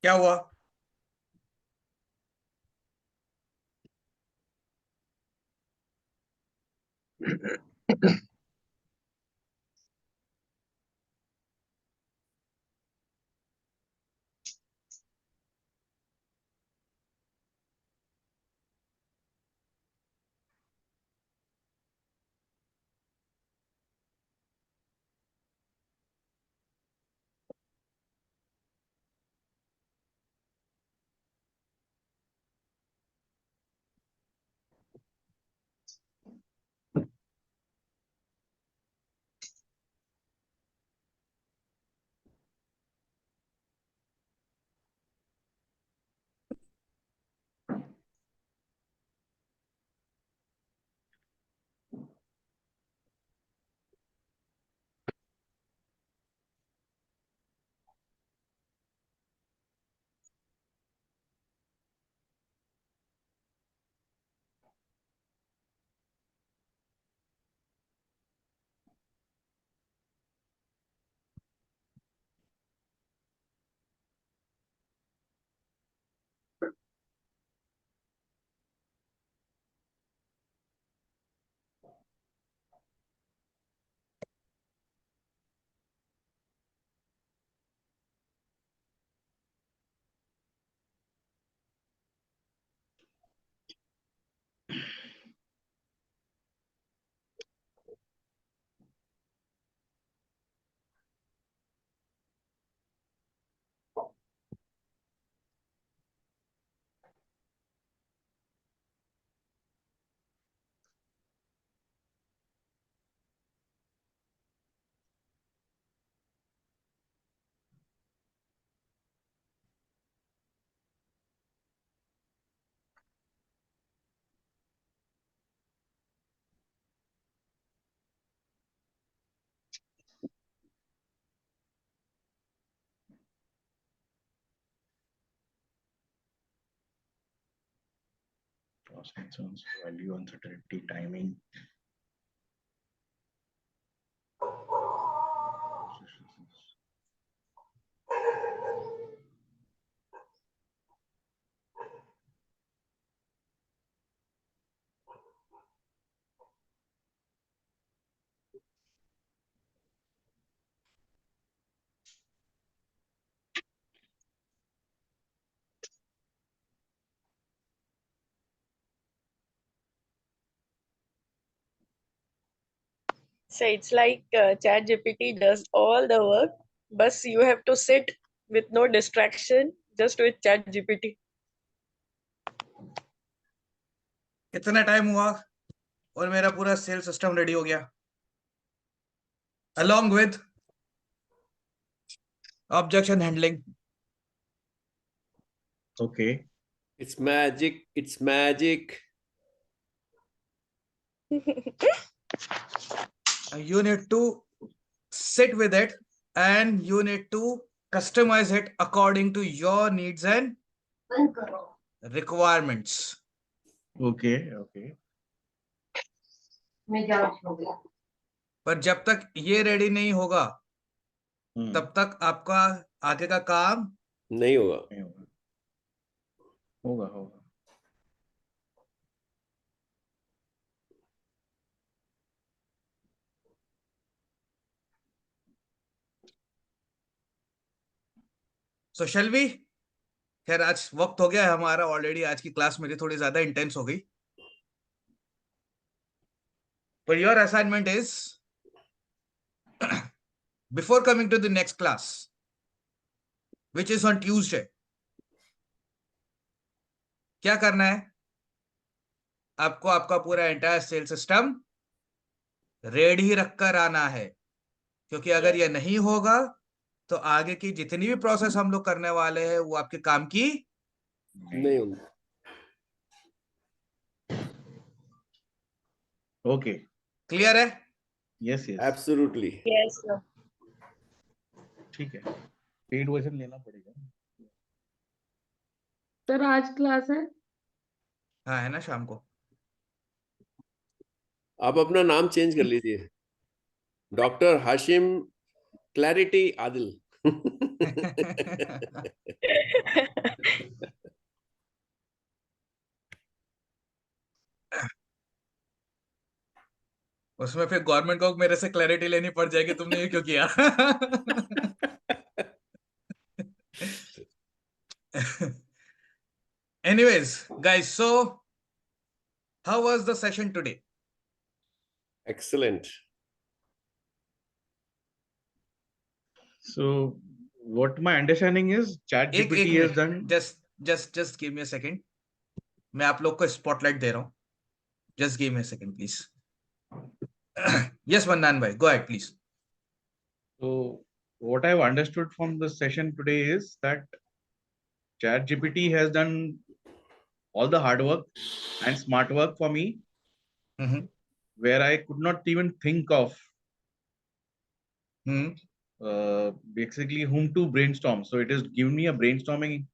क्या हुआ? Cross concerns, value, uncertainty, timing. So it's like ChatGPT does all the work, but you have to sit with no distraction, just with ChatGPT. कितना time हुआ और मेरा पूरा सेल सिस्टम रेडी हो गया, along with objection handling. Okay. It's magic. It's magic. You need to sit with it and you need to customize it according to your needs and requirements. Okay, okay. पर जब तक ये ready नहीं होगा Hmm. तब तक आपका आगे का काम नहीं होगा। नहीं होगा, होगा, होगा. सो शैल वी। खैर आज वक्त हो गया है हमारा ऑलरेडी, आज की क्लास मेरी थोड़ी ज्यादा इंटेंस हो गई। पर your assignment is before coming to the next class which is on Tuesday, क्या करना है आपको? आपका पूरा एंटायर सेल सिस्टम रेडी रखकर आना है, क्योंकि अगर ये नहीं होगा तो आगे की जितनी भी प्रोसेस हम लोग करने वाले हैं वो आपके काम की नहीं होगा। Okay. क्लियर है? Yes, yes. Absolutely. Yes, sir. ठीक है. पेड वर्जन लेना पड़ेगा. सर आज क्लास है? हाँ है ना, शाम को। आप अपना नाम चेंज कर लीजिए, डॉक्टर हाशिम क्लैरिटी आदिल। उसमें फिर गवर्नमेंट को मेरे से क्लैरिटी लेनी पड़ जाएगी, तुमने ये क्यों किया? Anyways, guys, so how was the session today? Excellent. So, what my understanding is, एक ChatGPT has done. just give me a second. मैं आप लोग को स्पॉटलाइट दे रहा हूँ. Just give me a second, please. Yes, Mannan bhai, go ahead, please. So, what I've understood from the session today is that ChatGPT has done all the hard work and smart work for me, Mm-hmm. where I could not even think of Mm-hmm. basically whom to brainstorm. So, it has given me a brainstorming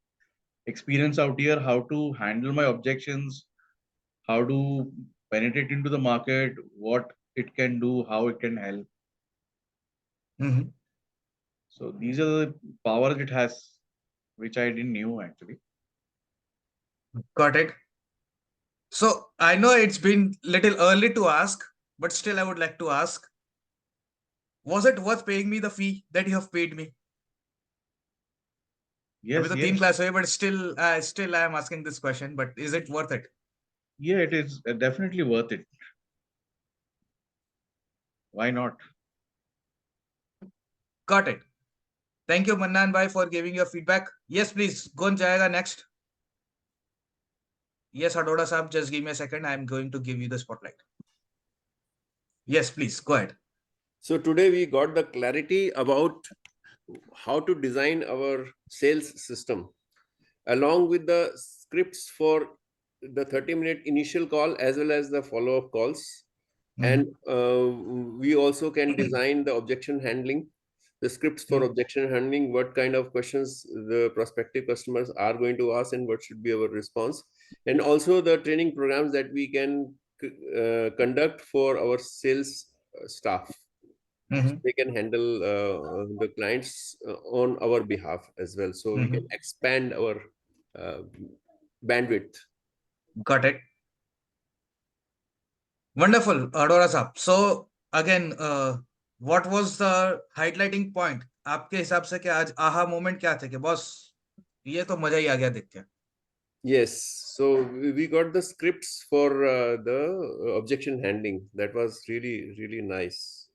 experience out here, how to handle my objections, how to penetrate into the market, what it can do, how it can help. Mm-hmm. So these are the powers it has, which I didn't knew actually. Got it. So I know it's been little early to ask, but still I would like to ask, was it worth paying me the fee that you have paid me? Yes, अभी तो 3 yes. Class हुए, but still I am asking this question, but is it worth it? Yeah, it is definitely worth it. Why not? Got it. Thank you, Mannan bhai, for giving your feedback. Yes, please. कौन जाएगा next? Yes, Adoda Saab, just give me a second. I am going to give you the spotlight. Yes, please, go ahead. So today we got the clarity about how to design our sales system, along with the scripts for the 30-minute initial call as well as the follow-up calls. And we also can design the objection handling, the scripts for objection handling, what kind of questions the prospective customers are going to ask and what should be our response. And also the training programs that we can conduct for our sales staff. They can handle the clients on our behalf as well. So we can expand our bandwidth. Got it. Wonderful, Adora Saab. So again, what was the highlighting point? आपके हिसाब से क्या आज aha moment क्या थे कि boss ये तो मजा ही आ गया देख के? Yes, so we got the scripts for the objection handling. That was really nice.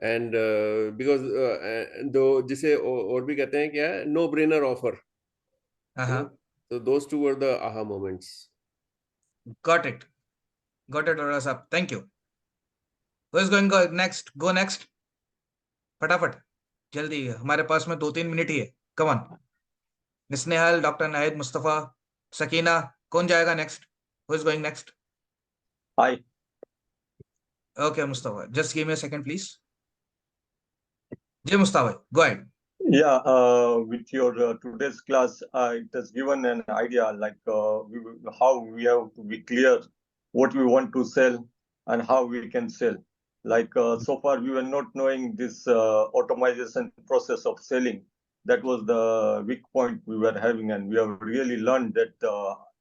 And because though जिसे और भी कहते हैं क्या, no brainer offer. So those two were the aha moments. Got it, Adora Saab. Thank you. Who is going go next? Go next. फटाफट जल्दी, हमारे पास में 2-3 मिनट ही है. Come on. Nisnehal, Dr. Nahid, Mustafa, Sakina, कौन जाएगा next? Who is going next? Hi. Okay, Mustafa. Just give me a second, please. Jay Mustafa, go ahead. Yeah, with your today's class, it has given an idea like how we have to be clear what we want to sell and how we can sell. Like so far, we were not knowing this automation process of selling. That was the weak point we were having, and we have really learned that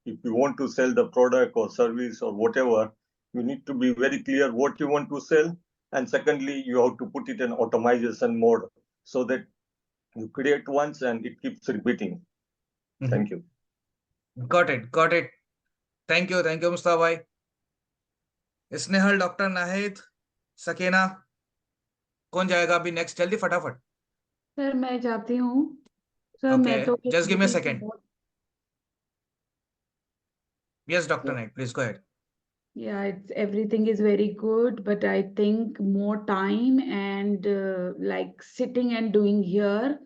if you want to sell the product or service or whatever, you need to be very clear what you want to sell, and secondly, you have to put it in automation mode so that you create once and it keeps repeating. Thank you. Got it, got it. Thank you, Mustafa भाई. Snehal, doctor Nahid, Sakina, कौन जाएगा अभी next? जल्दी फटाफट. Sir मैं जाती हूँ. Sir okay, मैं तो जस्ट गिव मी अ capability सेकंड. बहुत. Yes doctor night, please go ahead. Yeah, everything is very good, but I think more time and like sitting and doing here,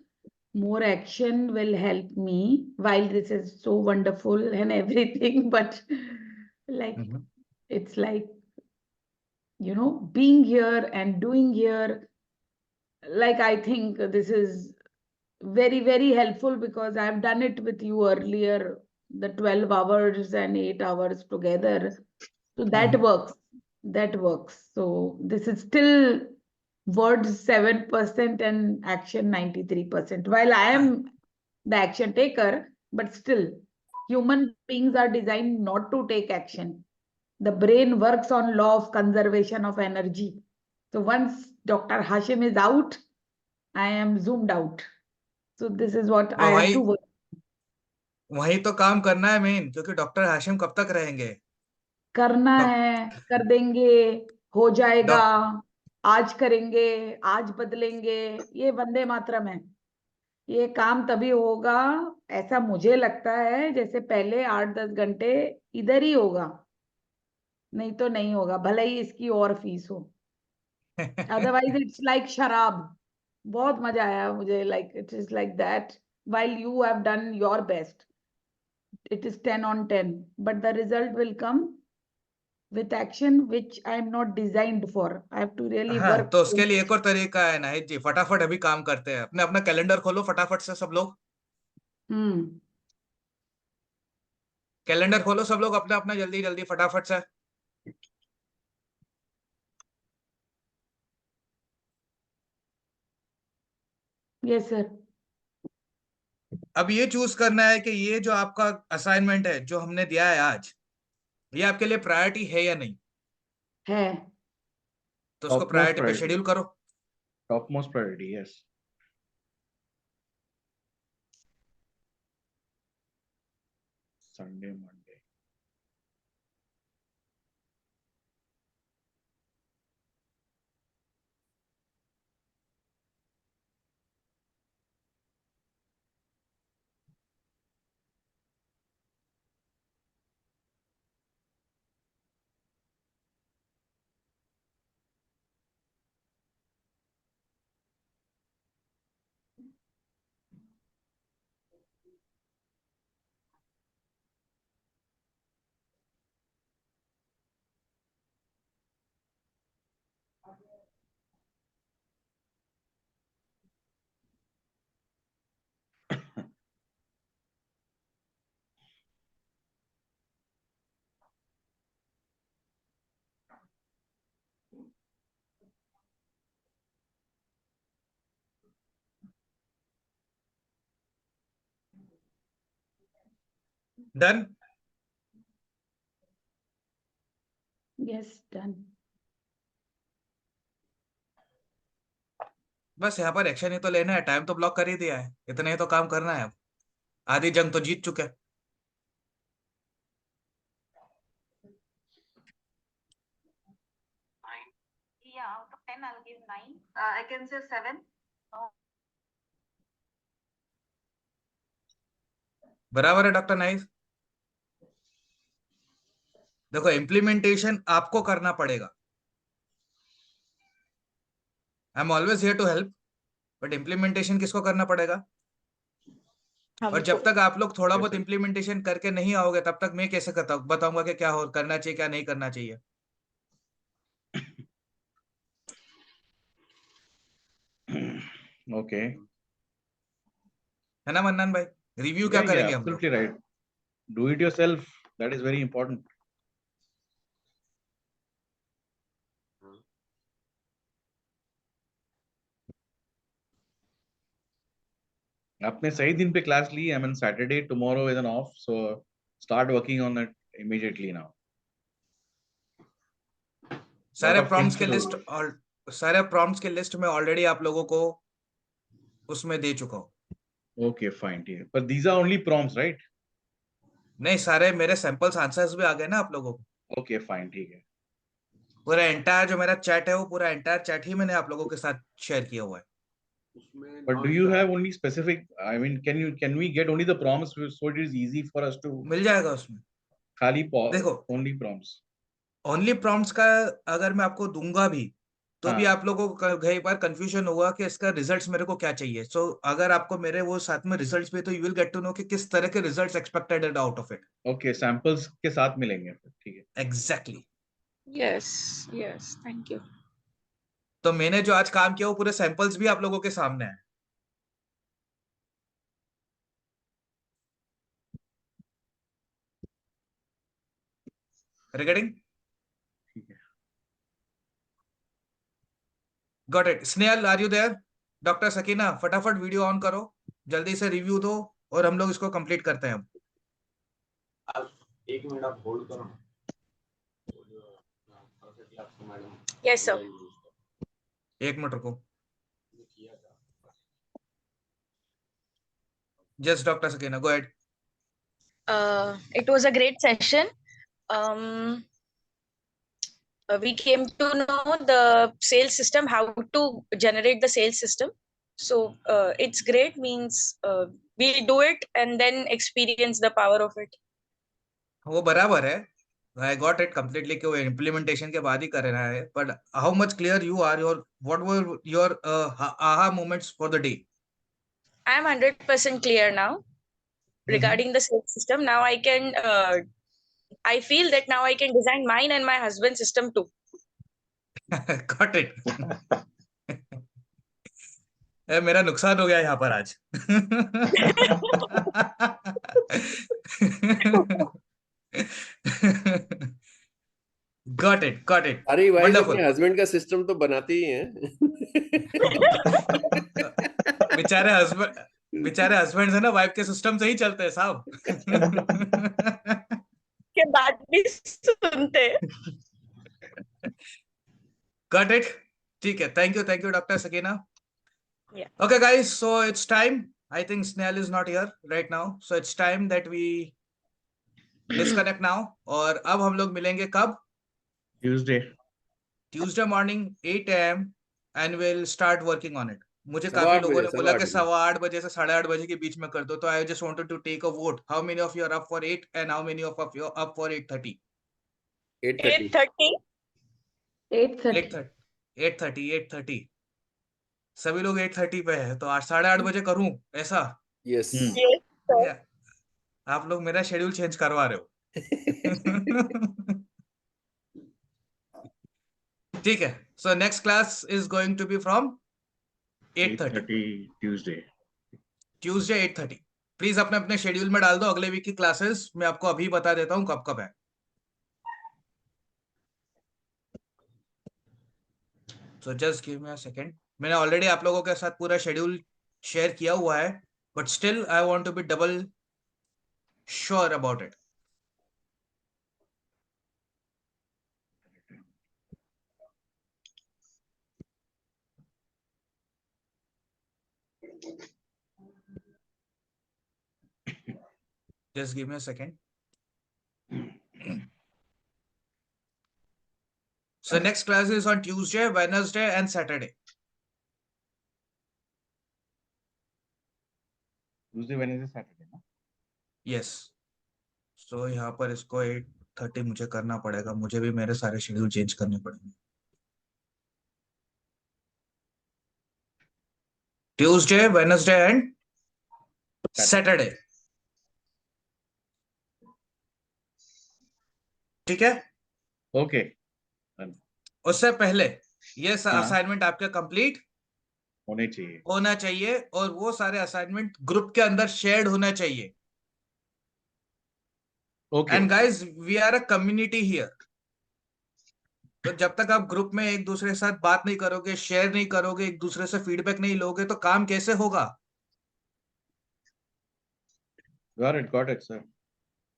more action will help me. While this is so wonderful and everything, but like it's like, being here and doing here, like I think this is very, very helpful because I've done it with you earlier, the 12 hours and 8 hours together. So that works. That works. So this is still words 7% and action 93%. While I am the action taker, but still, human beings are designed not to take action. The brain works on law of conservation of energy. So once Dr. Hashim is out, I am zoomed out. So this is what I have to work. वही तो काम करना है main, क्योंकि doctor Hashim कब तक रहेंगे? करना है, कर देंगे, हो जाएगा, डॉक आज करेंगे, आज बदलेंगे. ये वंदे मातरम है. ये काम तभी होगा, ऐसा मुझे लगता है, जैसे पहले 8-10 घंटे इधर ही होगा. नहीं तो नहीं होगा, भले ही इसकी और फीस हो. अदरवाइज इट्स लाइक शराब. बहुत मजा आया मुझे. Like it is like that. while you have done your best, it is 10 on 10, but the result will come with action which I am not designed for. I have to really हाँ, work. तो उसके लिए एक और तरीका है नाहिद जी. फटाफट अभी काम करते हैं. अपने अपना कैलेंडर खोलो फटाफट से सब लोग. कैलेंडर खोलो सब लोग अपना अपना, जल्दी जल्दी फटाफट से. Yes sir. अब ये चूज करना है कि ये जो आपका असाइनमेंट है जो हमने दिया है आज, ये आपके लिए प्रायोरिटी है या नहीं है. तो उसको Topmost प्रायोरिटी पे priority. शेड्यूल करो. Topmost priority, yes. Sunday, Monday. Done. Yes done. बस यहाँ पर एक्शन ही तो लेना है. टाइम तो ब्लॉक कर ही दिया है, इतना ही तो काम करना है. अब आधी जंग तो जीत चुके. Yeah, out of 10, I'll give 9. I can say 7. बराबर है डॉक्टर नाइस. देखो, इम्प्लीमेंटेशन आपको करना पड़ेगा. I am always here to help, but implementation किसको करना पड़ेगा? और जब तक आप लोग थोड़ा बहुत इम्प्लीमेंटेशन करके नहीं आओगे, तब तक मैं कैसे बताऊंगा कि क्या हो करना चाहिए, क्या नहीं करना चाहिए. Okay. है ना मन्नान भाई? रिव्यू क्या Yeah, करेंगे yeah, हम लोग? absolutely right. Do it yourself. That is very important. आपने सही दिन पे क्लास ली. I mean Saturday, tomorrow is an off, so start working on it immediately now. सारे Lot of प्रॉम्प्ट्स things के to लिस्ट do. और सारे prompts के लिस्ट में ऑलरेडी आप लोगों को उसमें दे चुका हूँ. Okay, fine. ठीक है. But these are only prompts, right? नहीं, सारे मेरे सैंपल्स आंसर्स भी आ गए ना आप लोगों को. Okay, fine. ठीक है. पूरा एंटायर जो मेरा चैट है वो पूरा एंटायर चैट ही मैंने आप लोगों के साथ शेयर किया हुआ है. But do you have only specific? I mean, can we get only the prompts so it is easy for us to मिल जाएगा उसमें. खाली देखो, only prompts? ओनली प्रॉम्प्ट्स का अगर मैं आपको दूंगा भी तो भी हाँ. आप लोगों को कई बार कंफ्यूजन होगा कि इसका रिजल्ट्स मेरे को क्या चाहिए. सो अगर आपको मेरे वो साथ में रिजल्ट्स भी, तो you will get to know कि किस तरह के results expected out of it. Okay, samples के साथ मिलेंगे फिर. ठीक है. Exactly. Yes, yes, thank you. तो मैंने जो आज काम किया वो पूरे सैंपल्स भी आप लोगों के सामने है. Regarding got it. Snehal, are you there? Doctor Sakina, फटाफट वीडियो ऑन करो, जल्दी से रिव्यू दो और हम लोग इसको कंप्लीट करते हैं. हम एक मिनट आप होल्ड करो ना. Yes, sir. एक मिनट रुको. Just doctor Sakina, go ahead. It was a great session. We came to know the sales system, how to generate the sales system. So it's great, means we'll do it and then experience the power of it. वो बराबर है. I got it completely कि वो implementation के बाद ही कर रहा है. But how much clear you are, your what were your aha moments for the day? I am 100% clear now regarding the sales system. Now I can I feel that now I can design mine and my husband's system too. Got it. मेरा नुकसान हो गया यहाँ पर आज. Got it, got it. अरे भाई wonderful. अपने हस्बैंड का सिस्टम तो बनाते ही हैं. बेचारे हस्बैंड है ना, वाइफ के सिस्टम से ही चलते हैं साहब. के बात भी सुनते. Got it. ठीक है. Thank you doctor Sakina. Yeah. Okay guys, so it's time. I think Snehal is not here right now, so it's time that we disconnect now. और अब हम लोग मिलेंगे कब? Tuesday morning 8 AM and we'll start working on it. मुझे काफी लोगों ने बोला कि 8:15 बजे से 8:30 बजे के बीच में कर दो, तो I just wanted to take a vote. How many of you are up for 8 and how many of you are up for 8:30? 8:30. 8:30. 8:30. सभी लोग 8:30 पे है, तो 8:30 बजे करूं ऐसा? Yes. Yes, sir. या, आप लोग मेरा शेड्यूल चेंज करवा रहे हो. ठीक है. So next class is going to be from 8:30 Tuesday 8:30. Please अपने अपने शेड्यूल में डाल दो अगले वीक की क्लासेस. मैं आपको अभी बता देता हूँ कब कब है. So just give me a second. मैंने ऑलरेडी आप लोगों के साथ पूरा शेड्यूल शेयर किया हुआ है, but still I want to be double sure about it. Just give me a second. So next class is on Tuesday, Wednesday and Saturday. Tuesday, Wednesday, Saturday ना? Yes. So यहाँ पर इसको 8:30 मुझे करना पड़ेगा. मुझे भी मेरे सारे शेड्यूल चेंज करने पड़ेंगे. Tuesday, Wednesday and Saturday. ठीक है. Okay. उससे पहले ये असाइनमेंट आपका कंप्लीट होने चाहिए। होना चाहिए, और वो सारे असाइनमेंट ग्रुप के अंदर शेयर्ड होना चाहिए। Okay and guys, we are a community here. तो जब तक आप ग्रुप में एक दूसरे के साथ बात नहीं करोगे, शेयर नहीं करोगे, एक दूसरे से फीडबैक नहीं लोगे, तो काम कैसे होगा? Got it sir.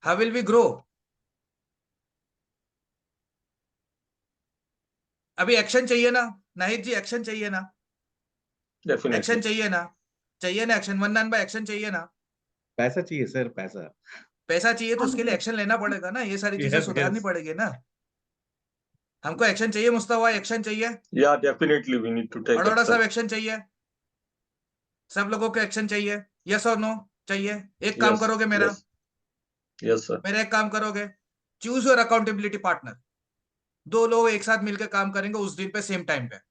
How will we grow? अभी एक्शन चाहिए ना नाहिद जी? एक्शन चाहिए ना? Action Definitely. चाहिए ना? चाहिए ना एक्शन? मन्नान भाई, एक्शन चाहिए ना? पैसा चाहिए सर, पैसा। पैसा चाहिए तो हाँ उसके लिए सर। एक्शन लेना पड़ेगा ना, ये सारी चीजें यस सुधारनी यस। पड़ेगी ना। हमको एक्शन चाहिए, मुस्तफा एक्शन चाहिए, Yeah, definitely we need to take Arora साहब action. एक्शन चाहिए, सब लोगों को एक्शन चाहिए। यस और नो? चाहिए। एक काम Yes, करोगे मेरा? yes, sir. मेरा एक काम करोगे? Choose your accountability partner. 2 लोग एक साथ मिलकर काम करेंगे उस दिन पे, सेम टाइम पे।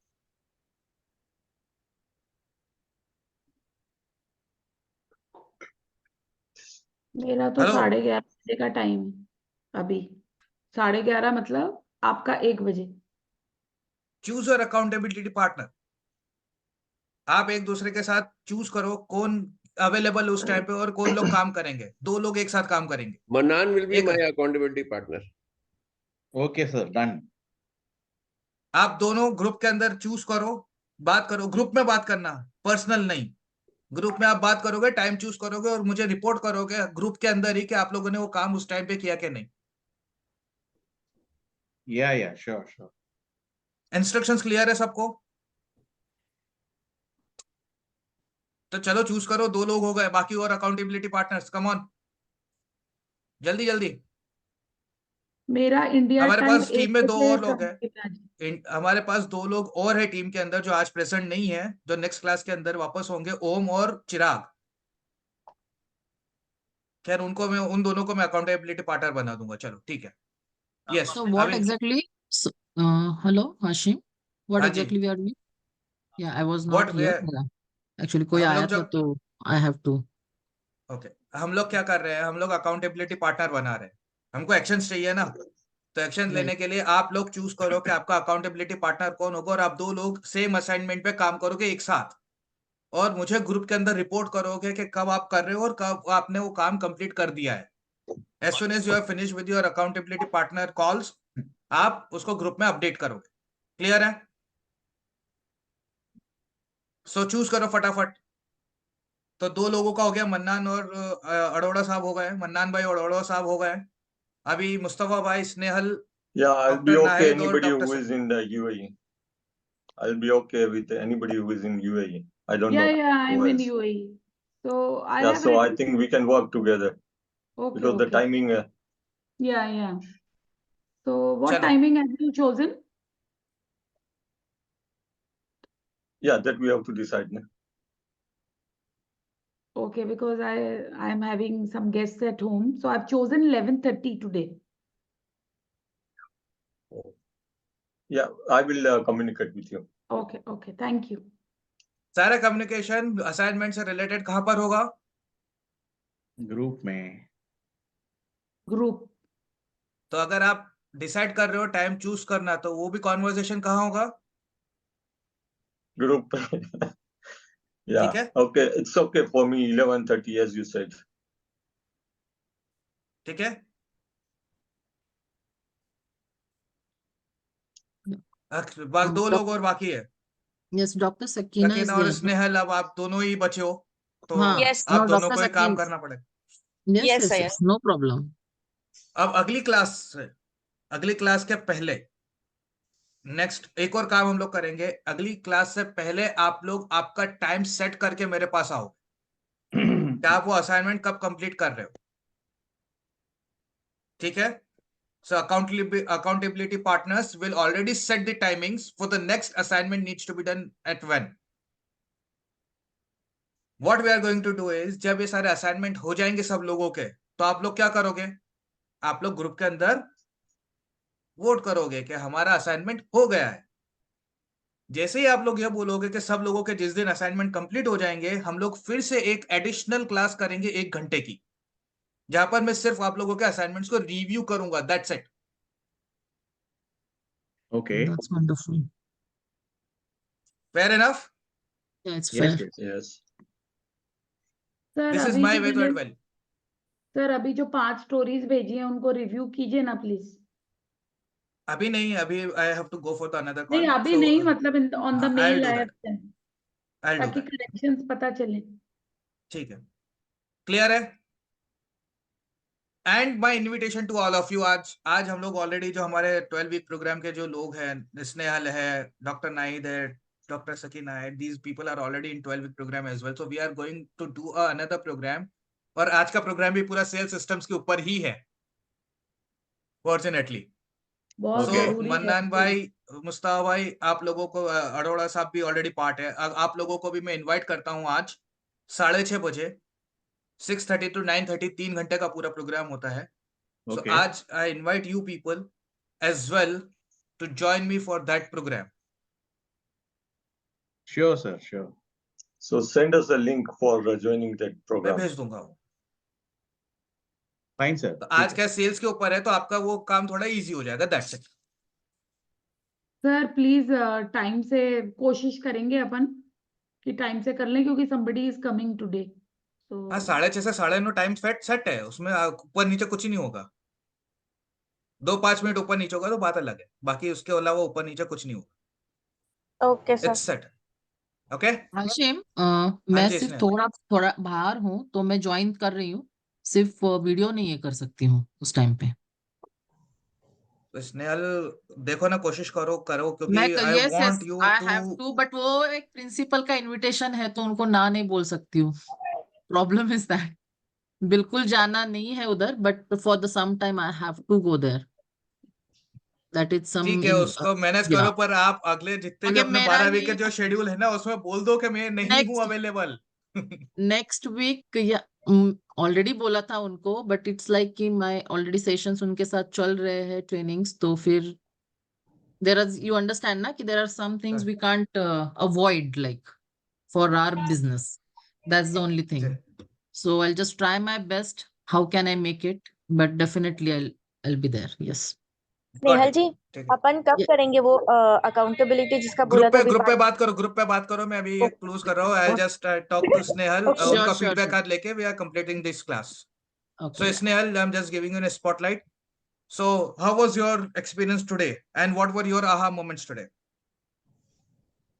मेरा तो हेलो? 11:30 का टाइम है अभी। 11:30 मतलब आपका 1 बजे। Choose your accountability partner. आप एक दूसरे के साथ चूज करो कौन अवेलेबल उस टाइम पे और कौन लोग काम करेंगे। 2 लोग एक साथ काम करेंगे। Manan will be एक, my accountability partner. Okay sir, done. आप दोनों ग्रुप के अंदर चूज करो, बात करो, ग्रुप में बात करना, पर्सनल नहीं। ग्रुप में आप बात करोगे, टाइम चूज करोगे और मुझे रिपोर्ट करोगे ग्रुप के अंदर ही कि आप लोगों ने वो काम उस टाइम पे किया कि नहीं। या श्योर श्योर। इंस्ट्रक्शंस क्लियर है सबको? तो चलो चूज करो। 2 लोग हो गए, बाकी और अकाउंटेबिलिटी पार्टनर्स, कम ऑन, जल्दी जल्दी। मेरा इंडिया हमारे टाइम पास टीम एक में 2 बजे और लोग हैं। सबमिट है। हमारे पास 2 लोग और है टीम के अंदर जो आज प्रेजेंट नहीं है, जो नेक्स्ट क्लास के अंदर वापस होंगे, ओम और चिराग। खैर उनको मैं, उन दोनों को मैं अकाउंटेबिलिटी पार्टनर बना दूंगा। चलो ठीक है। यस So what अभी। exactly? So, hello, Hashim. What हाँ जी। exactly we are doing? Yeah, I was what not way, here. Yeah. Actually, कोई हम आया लोग था जब, तो I have to. ओके, हम लोग क्या कर रहे हैं, हम लोग अकाउंटेबिलिटी पार्टनर बना रहे हैं। हमको एक्शन चाहिए ना, तो एक्शन Right. लेने के लिए आप लोग चूज करो कि आपका अकाउंटेबिलिटी पार्टनर कौन होगा, और आप 2 लोग सेम असाइनमेंट पे काम करोगे एक साथ, और मुझे ग्रुप के अंदर रिपोर्ट करोगे कि कब आप कर रहे हो और कब आपने वो काम कंप्लीट कर दिया है। As soon as you have finish with your accountability partner calls, आप उसको ग्रुप में अपडेट करोगे। क्लियर है? सो चूज करो फटाफट। तो 2 लोगों का हो गया, मन्नान और अरोड़ा साहब हो गए, मन्नान भाई और अरोड़ा साहब हो गए। अभी मुस्तफा भाई, Snehal, Yeah, I'll be doctor okay. Nahid और Anybody doctor who is in the UAE, I'll be okay with anybody who is in UAE. I don't know Yeah, who I'm in else. UAE. So I Yeah, have so I written. think we can work together Okay, because the okay. timing. Yeah. So what चलो timing have you chosen? Yeah, that we have to decide. Na? Okay, because I'm having some guests at home, so I've chosen 11:30 today. Yeah, I will communicate with you. Okay. Thank you. सारा communication assignment से related कहां पर होगा? Group में। Group. तो अगर आप decide कर रहे हो टाइम चूज करना, तो वो भी कॉन्वर्सेशन कहाँ होगा? Group. Yeah. ठीक है? Okay, it's okay for me. 11:30, as you said. ठीक है। बस 2 लोग और बाकी है, Yes, Dr. Sakina is Sakina और there. No? स्नेहल। अब आप दोनों ही बचे हो, तो हाँ. Yes. आप No, दोनों Dr. को ही काम Sakina. करना पड़ेगा। Yes. Yes. No problem. अब अगली क्लास से, अगली क्लास के पहले, नेक्स्ट एक और काम हम लोग करेंगे। अगली क्लास से पहले आप लोग आपका टाइम सेट करके मेरे पास आओ कि आप वो असाइनमेंट कब कंप्लीट कर रहे हो। ठीक है? So accountability partners will already set the timings for the next assignment needs to be done at when. What we are going to do is, जब ये सारे असाइनमेंट हो जाएंगे सब लोगों के, तो आप लोग क्या करोगे? आप लोग ग्रुप के अंदर वोट करोगे कि हमारा असाइनमेंट हो गया है। जैसे ही आप लोग ये बोलोगे कि सब लोगों के जिस दिन असाइनमेंट कंप्लीट हो जाएंगे, हम लोग फिर से एक एडिशनल क्लास करेंगे 1 घंटे की, जहां पर मैं सिर्फ आप लोगों के असाइनमेंट्स को रिव्यू करूंगा। That's it. Okay. That's wonderful. Fair enough? Yeah, it's Yes, fair. yes. Yes. Sir this is अभी माय जो वे टू मैंने एड वैल्यू। सर अभी जो 5 स्टोरीज भेजी हैं उनको रिव्यू कीजिए ना प्लीज। अभी नहीं, अभी I have to go for the another नहीं कॉल, अभी सो नहीं, मतलब on the I will mail do I have that, sent, I will do ताकि दैट। करेक्शंस पता चले। ठीक है, क्लियर है। And my invitation to all of you, आज हम लोग ऑलरेडी जो हमारे 12 वीक प्रोग्राम के जो लोग हैं, स्नेहल है, डॉक्टर नाहिद है, डॉक्टर सकीना है, these people are already in 12 week program as well, so we are going to do another program। और आज का प्रोग्राम भी पूरा सेल्स सिस्टम्स के ऊपर ही है फॉर्चुनेटली। बहुत सो Okay. जरूरी है मन्नान भाई, मुस्ताफा भाई, आप लोगों को, अरोड़ा साहब भी ऑलरेडी पार्ट है, आप लोगों को भी मैं इनवाइट करता हूँ आज 6:30 बजे, 6:30 to 9:30, 3 घंटे का पूरा प्रोग्राम होता है। So Okay. आज I invite you people as well to join me for that programme. Sure, sir. Sure. So send us a link for joining that मैं program. भेज दूंगा वो। Fine, sir. तो ठीक आज है। क्या सेल्स के ऊपर है, तो आपका वो काम थोड़ा इजी हो जाएगा, that's it. Sir please time से कोशिश करेंगे अपन कि टाइम से कर लें, क्योंकि somebody is coming today, हाँ, so 6:30 से 9:30 टाइम सेट है, उसमें ऊपर नीचे कुछ ही नहीं होगा। 2-5 मिनट ऊपर नीचे होगा तो बात अलग है, बाकी उसके अलावा ऊपर नीचे कुछ नहीं होगा। Okay, sir. It's set. Okay, Ashim, हाँ मैं जी सिर्फ स्नेहल। थोड़ा बाहर हूँ तो मैं ज्वाइन कर रही हूँ, सिर्फ वीडियो नहीं ये कर सकती हूँ उस टाइम पे। तो स्नेहल देखो ना, कोशिश करो क्योंकि मैं I yes want yes you I to. Have to, but वो एक प्रिंसिपल का इनविटेशन है तो उनको ना नहीं बोल सकती हूँ। प्रॉब्लम इज दैट बिल्कुल जाना नहीं है उधर, but for the some time I have to go there, that is some ठीक है, इन उसको मैनेज या करो, पर आप अगले जितने भी आगे अपने मेरा 12 वीक के ही जो शेड्यूल है ना, उसमें बोल दो कि मैं नहीं हूँ नेक्स्ट अवेलेबल। नेक्स्ट वीक या ऑलरेडी बोला था उनको, बट इट्स लाइक कि मैं ऑलरेडी सेशंस उनके साथ चल रहे हैं, ट्रेनिंग्स, तो फिर देयर आर, यू अंडरस्टैंड ना कि there are some things we can't avoid like for our business, that's the only thing. So I'll just try my best. How can I make it? But definitely I'll be there. Yes. Got Nehal it. जी, ठीक है, अपन कब Yeah. करेंगे वो accountability जिसका बोला था अभी ग्रुप पे 5? बात करो, मैं अभी ये क्लोज कर रहा हूँ। I just talk to Snehal, Okay. Sure, उनका sure, फीडबैक sure. आज लेके we are completing this class. Okay. So Yeah. Snehal, I'm just giving you a spotlight. So how was your experience today, and what were your aha moments today?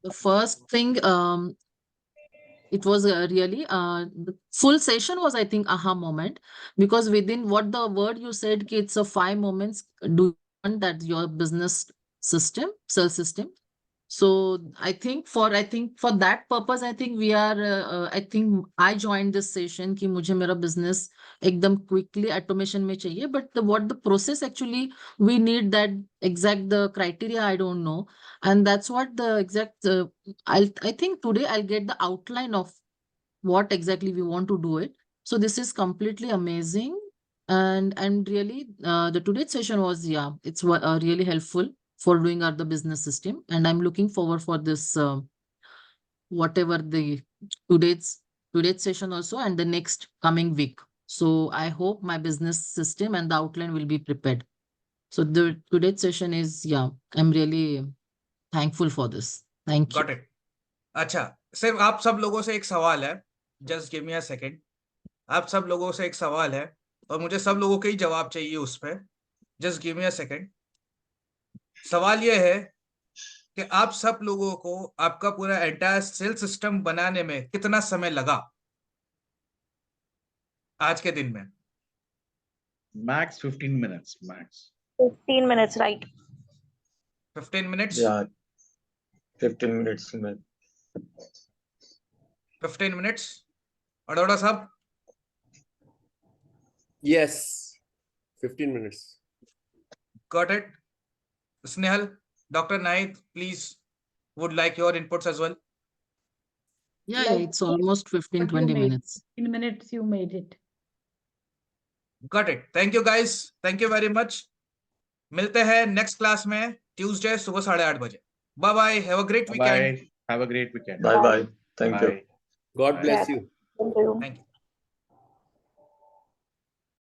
The first thing, it was really the full session was, I think, aha moment, because within what the word you said, ki it's a 5 moments. Do you want that your business system, sales system? So I think for that purpose, I think we are, I think I joined this session कि मुझे मेरा business एकदम quickly automation में चाहिए, but what the process actually we need, that exact the criteria I don't know, and that's what the exact I think today I'll get the outline of what exactly we want to do it. So this is completely amazing, and really the today's session was, yeah, it's really helpful for doing our the business system, and I'm looking forward for this whatever the today's today's session also, and the next coming week. So I hope my business system and the outline will be prepared. So the today's session is, yeah, I'm really thankful for this. Thank you. Got it. अच्छा, सिर्फ आप सब लोगों से एक सवाल है, just give me a second. आप सब लोगों से एक सवाल है और मुझे सब लोगों के ही जवाब चाहिए उस पे। Just give me a second. सवाल ये है कि आप सब लोगों को आपका पूरा एंटायर सेल सिस्टम बनाने में कितना समय लगा आज के दिन में? Max 15 minutes, max. 15 minutes, right? 15 minutes? Yeah, 15 minutes. 15 minutes? Arora साहब? Yes, 15 minutes. Got it. Snehal, Dr. Naid, please, would like your inputs as well. Yeah, Like it's almost 15, what you 20 made. minutes. In minutes you made it. Got it. Thank you guys. Thank you very much. मिलते हैं next class में Tuesday सुबह 8:30 बजे। Bye bye. Have a great weekend. Bye. Have a great weekend. Bye bye. Thank you. Bye. God Bye. bless you. Thank you. Thank you.